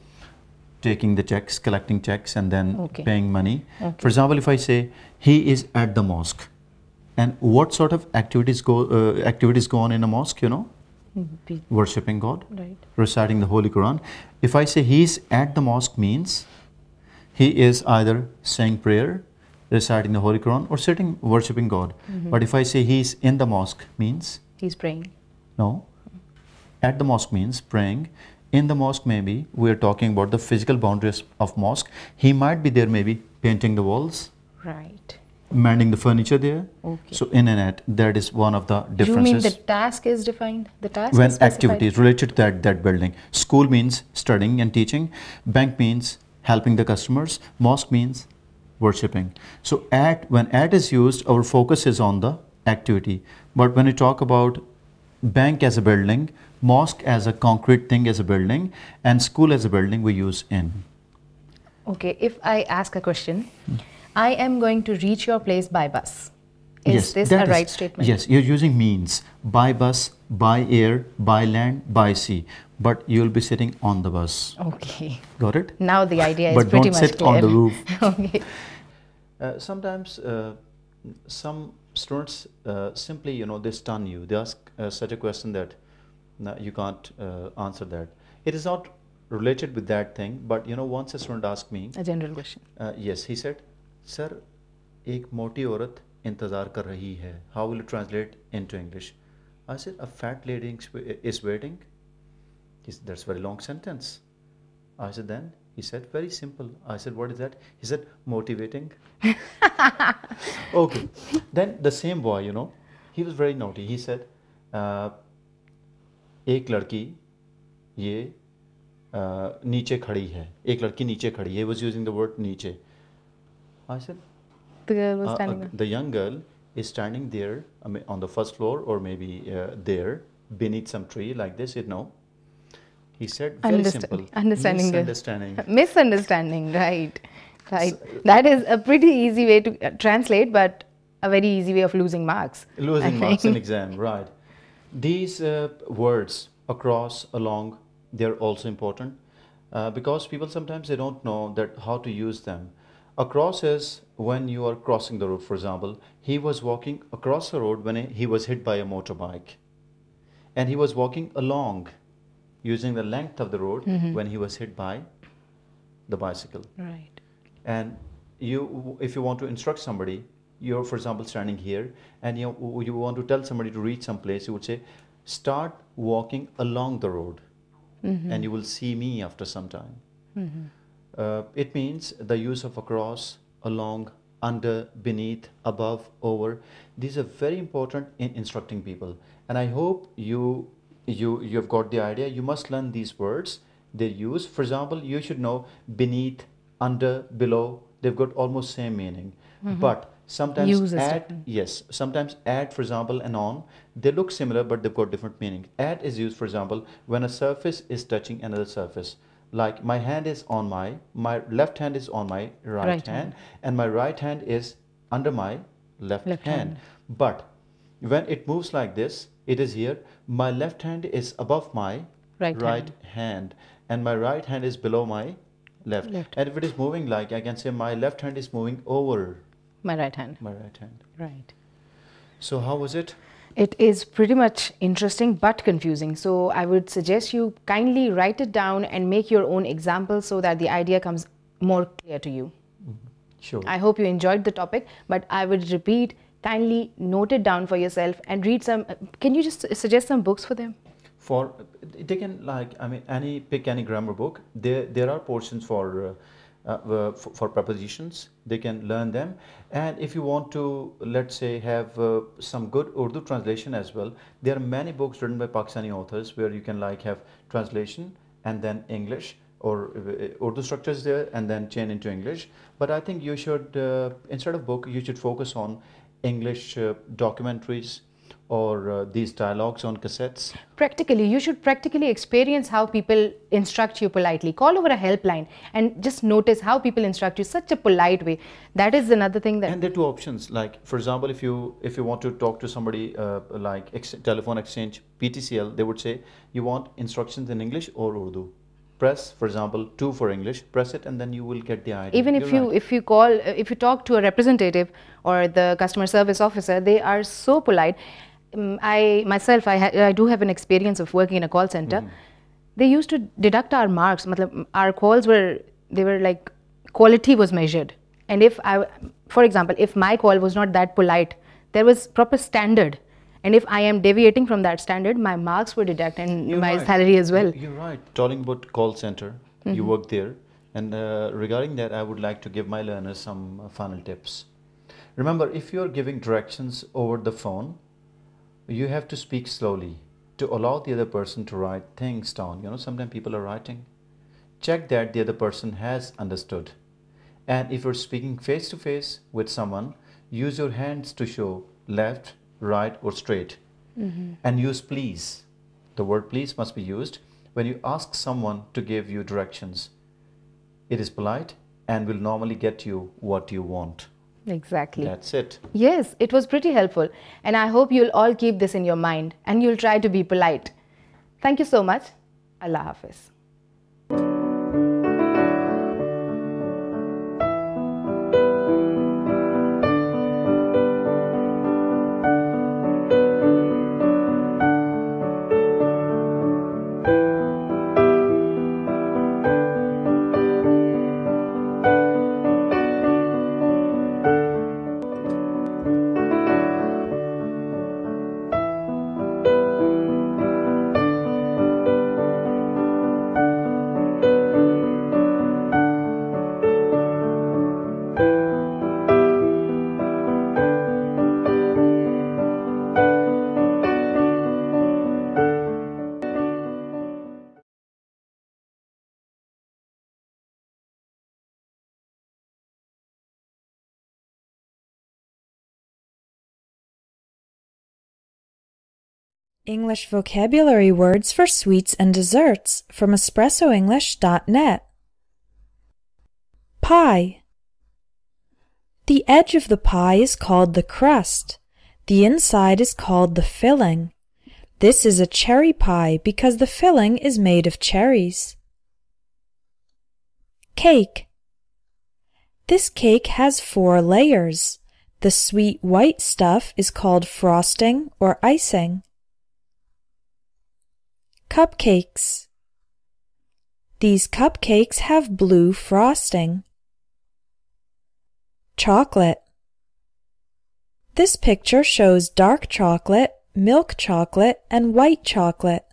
taking the checks, collecting checks, and then paying money. For example, if I say he is at the mosque, and what sort of activities go on in a mosque, you know? Worshipping God, reciting the Holy Quran. If I say he's at the mosque means he is either saying prayer, reciting the Holy Quran, or sitting worshipping God. But if I say he's in the mosque means he's praying. No. At the mosque means praying. In the mosque, maybe we are talking about the physical boundaries of mosque. He might be there, maybe painting the walls, mending the furniture there. So in and at, that is one of the differences. You mean the task is defined? The task when is activities related to that building. School means studying and teaching. Bank means helping the customers. Mosque means worshipping. So when at is used, our focus is on the activity. But when we talk about bank as a building, mosque as a concrete thing as a building, and school as a building, we use in. Okay, if I ask a question, I am going to reach your place by bus. Is this a right statement? Yes, you're using means. By bus, by air, by land, by sea. But you'll be sitting on the bus. Okay. Got it? Now the idea is pretty much clear. But don't sit on the roof. Okay. Sometimes some students simply, you know, they stun you. They ask such a question that you can't answer that. It is not related with that thing, but you know, once a student asked me a general question. Yes, he said, "Sir, ek moti aurat intezar kar rahi hai. How will you translate into English?" I said, "A fat lady is waiting." He said, "That's a very long sentence." I said, "Then?" He said, "Very simple." I said, "What is that?" He said, "Motivating." Okay. Then the same boy, you know, he was very naughty. He said, "एक लड़की ये नीचे खड़ी है." एक लड़की नीचे खड़ी है. He was using the word नीचे. I said, the girl was standing there. The young girl is standing there, I mean, on the first floor, or maybe there beneath some tree like this. You know. He said, very simple. Misunderstanding. Misunderstanding, right. That is a pretty easy way to translate, but a very easy way of losing marks. Losing marks in exam, right. These words, across, along, they're also important because people sometimes they don't know that how to use them. Across is when you are crossing the road, for example. He was walking across the road when he was hit by a motorbike. And he was walking along, using the length of the road when he was hit by the bicycle. Right. And if you want to instruct somebody, you're, for example, standing here, and you want to tell somebody to reach some place, you would say, start walking along the road, and you will see me after some time. It means the use of across, along, under, beneath, above, over. These are very important in instructing people. And I hope you've got the idea. You must learn these words they use. For example, you should know beneath, under, below. They've got almost same meaning. But sometimes sometimes add, for example, and on, they look similar, but they've got different meaning. Add is used, for example, when a surface is touching another surface. Like my hand is on my left hand is on my right hand, and my right hand is under my left hand. But when it moves like this, it is here. My left hand is above my right hand, and my right hand is below my left. And if it is moving, like I can say my left hand is moving over my right hand. Right. So how was it? It is pretty much interesting but confusing. So I would suggest you kindly write it down and make your own example so that the idea comes more clear to you. Sure. I hope you enjoyed the topic, but I would repeat, kindly note it down for yourself and read some. Can you just suggest some books for them? They can, like, I mean, pick any grammar book. There are portions for prepositions. They can learn them. And if you want to, let's say, have some good Urdu translation as well, there are many books written by Pakistani authors where you can like have translation and then English, or Urdu structures there and then change into English. But I think you should, instead of book, you should focus on English documentaries, or these dialogues on cassettes. Practically, you should practically experience how people instruct you politely. Call over a helpline and just notice how people instruct you such a polite way. That is another thing that... And there are two options. Like, for example, if you want to talk to somebody like telephone exchange, PTCL, they would say, you want instructions in English or Urdu. Press, for example, 2 for English, press it and then you will get the idea. Even if you talk to a representative or the customer service officer, they are so polite. I do have an experience of working in a call center. They used to deduct our marks. Our calls were like, quality was measured. And for example, if my call was not that polite, there was proper standard. And if I am deviating from that standard, my marks were deducted and my salary as well. You're right. Talking about call center, you work there. And regarding that, I would like to give my learners some final tips. Remember, if you're giving directions over the phone, you have to speak slowly to allow the other person to write things down. You know, sometimes people are writing. Check that the other person has understood. And if you're speaking face to face with someone, use your hands to show left, right, or straight. And use please. The word please must be used when you ask someone to give you directions. It is polite and will normally get you what you want. Exactly. That's it. Yes, it was pretty helpful. And I hope you'll all keep this in your mind and you'll try to be polite. Thank you so much. Allah Hafiz. English vocabulary words for sweets and desserts from espressoenglish.net. Pie. The edge of the pie is called the crust. The inside is called the filling. This is a cherry pie because the filling is made of cherries. Cake. This cake has 4 layers. The sweet white stuff is called frosting or icing. Cupcakes. These cupcakes have blue frosting. Chocolate. This picture shows dark chocolate, milk chocolate, and white chocolate.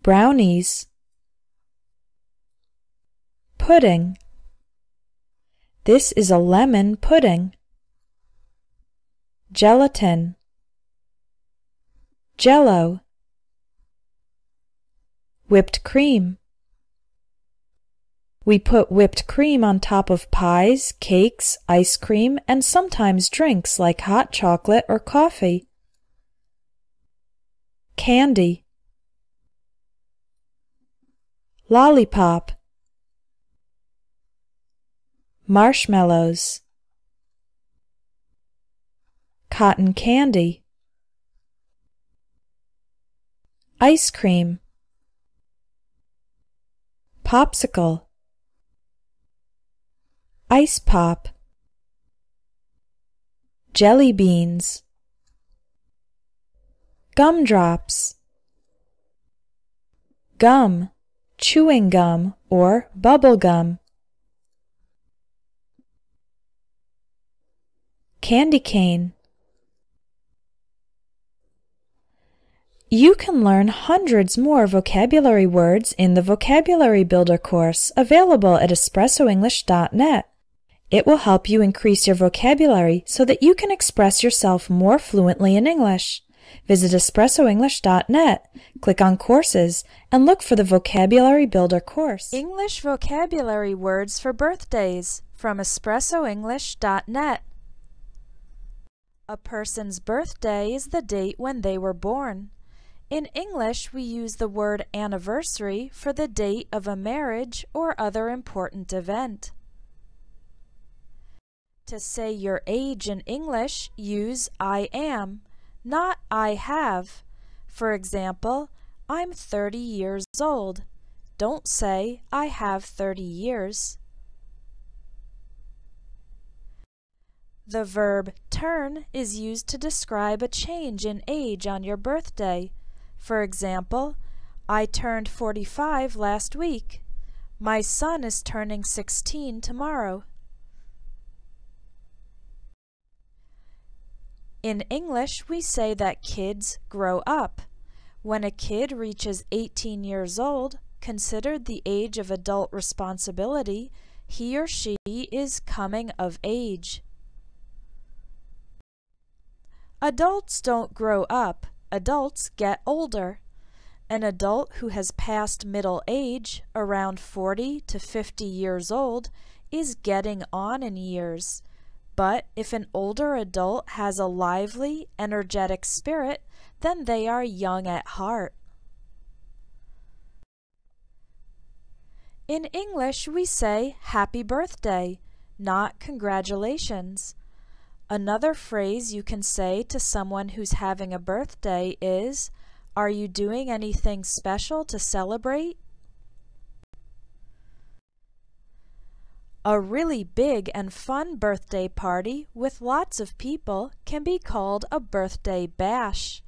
Brownies. pudding. This is a lemon pudding. Gelatin. Jello. Whipped cream. We put whipped cream on top of pies, cakes, ice cream, and sometimes drinks like hot chocolate or coffee. Candy. Lollipop. Marshmallows. Cotton candy. Ice cream. Popsicle. Ice pop. Jelly beans. Gumdrops. Gum, chewing gum or bubble gum. Candy cane. You can learn hundreds more vocabulary words in the Vocabulary Builder course available at espressoenglish.net. It will help you increase your vocabulary so that you can express yourself more fluently in English. Visit espressoenglish.net, click on Courses, and look for the Vocabulary Builder course. English vocabulary words for birthdays from espressoenglish.net. A person's birthday is the date when they were born. In English, we use the word anniversary for the date of a marriage or other important event. To say your age in English, use I am, not I have. For example, I'm 30 years old. Don't say I have 30 years. The verb turn is used to describe a change in age on your birthday. For example, I turned 45 last week. My son is turning 16 tomorrow. In English, we say that kids grow up. When a kid reaches 18 years old, considered the age of adult responsibility, he or she is coming of age. Adults don't grow up. Adults get older. An adult who has passed middle age, around 40 to 50 years old, is getting on in years. But if an older adult has a lively, energetic spirit, then they are young at heart. In English, we say happy birthday, not congratulations. Another phrase you can say to someone who's having a birthday is, are you doing anything special to celebrate? A really big and fun birthday party with lots of people can be called a birthday bash.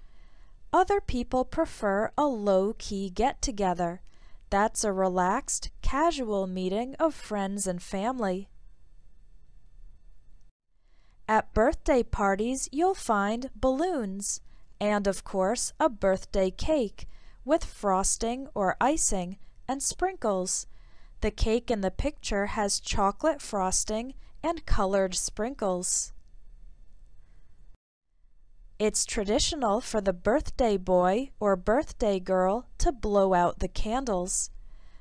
Other people prefer a low-key get-together. That's a relaxed, casual meeting of friends and family. At birthday parties, you'll find balloons and, of course, a birthday cake with frosting or icing and sprinkles. The cake in the picture has chocolate frosting and colored sprinkles. It's traditional for the birthday boy or birthday girl to blow out the candles.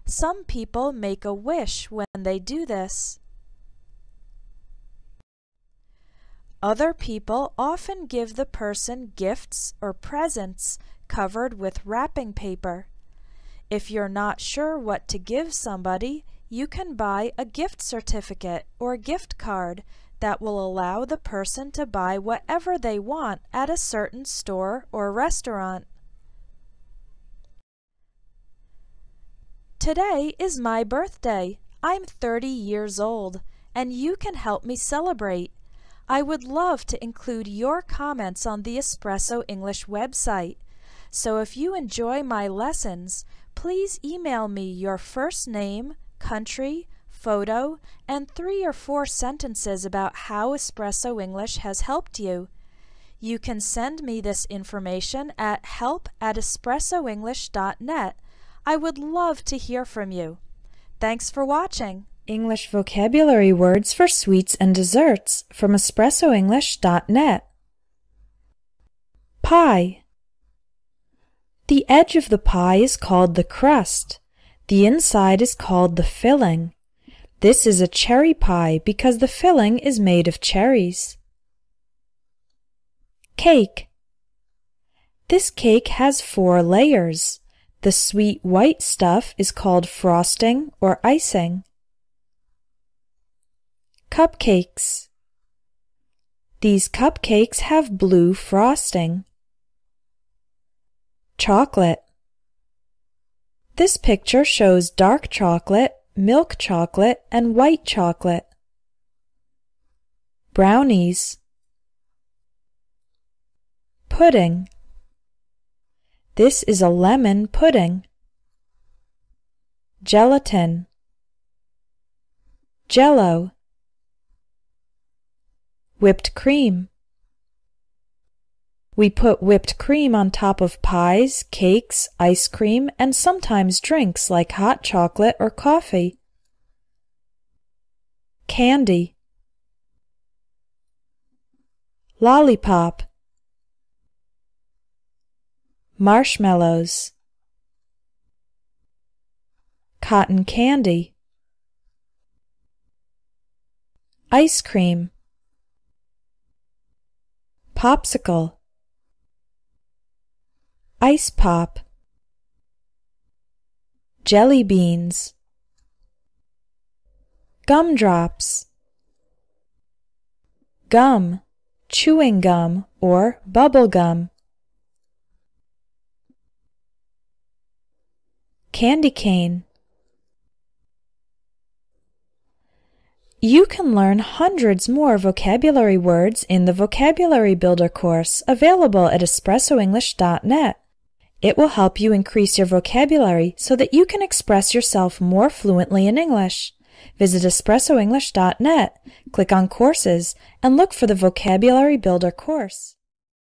Some people make a wish when they do this. Other people often give the person gifts or presents covered with wrapping paper. If you're not sure what to give somebody, you can buy a gift certificate or gift card that will allow the person to buy whatever they want at a certain store or restaurant. Today is my birthday. I'm 30 years old, and you can help me celebrate. I would love to include your comments on the Espresso English website. So if you enjoy my lessons, please email me your first name, country, photo, and 3 or 4 sentences about how Espresso English has helped you. You can send me this information at help@espressoenglish.net. I would love to hear from you. Thanks for watching. English vocabulary words for sweets and desserts from espressoenglish.net. Pie. The edge of the pie is called the crust. The inside is called the filling. This is a cherry pie because the filling is made of cherries. Cake. This cake has 4 layers. The sweet white stuff is called frosting or icing. Cupcakes. These cupcakes have blue frosting. Chocolate. This picture shows dark chocolate, milk chocolate, and white chocolate. Brownies. Pudding. This is a lemon pudding. Gelatin. Jello. Whipped cream. We put whipped cream on top of pies, cakes, ice cream, and sometimes drinks like hot chocolate or coffee. Candy. Lollipop. Marshmallows. Cotton candy. Ice cream. Popsicle. Ice pop. Jelly beans. Gumdrops. Gum, chewing gum or bubble gum. Candy cane. You can learn hundreds more vocabulary words in the Vocabulary Builder course available at espressoenglish.net. It will help you increase your vocabulary so that you can express yourself more fluently in English. Visit espressoenglish.net, click on Courses, and look for the Vocabulary Builder course.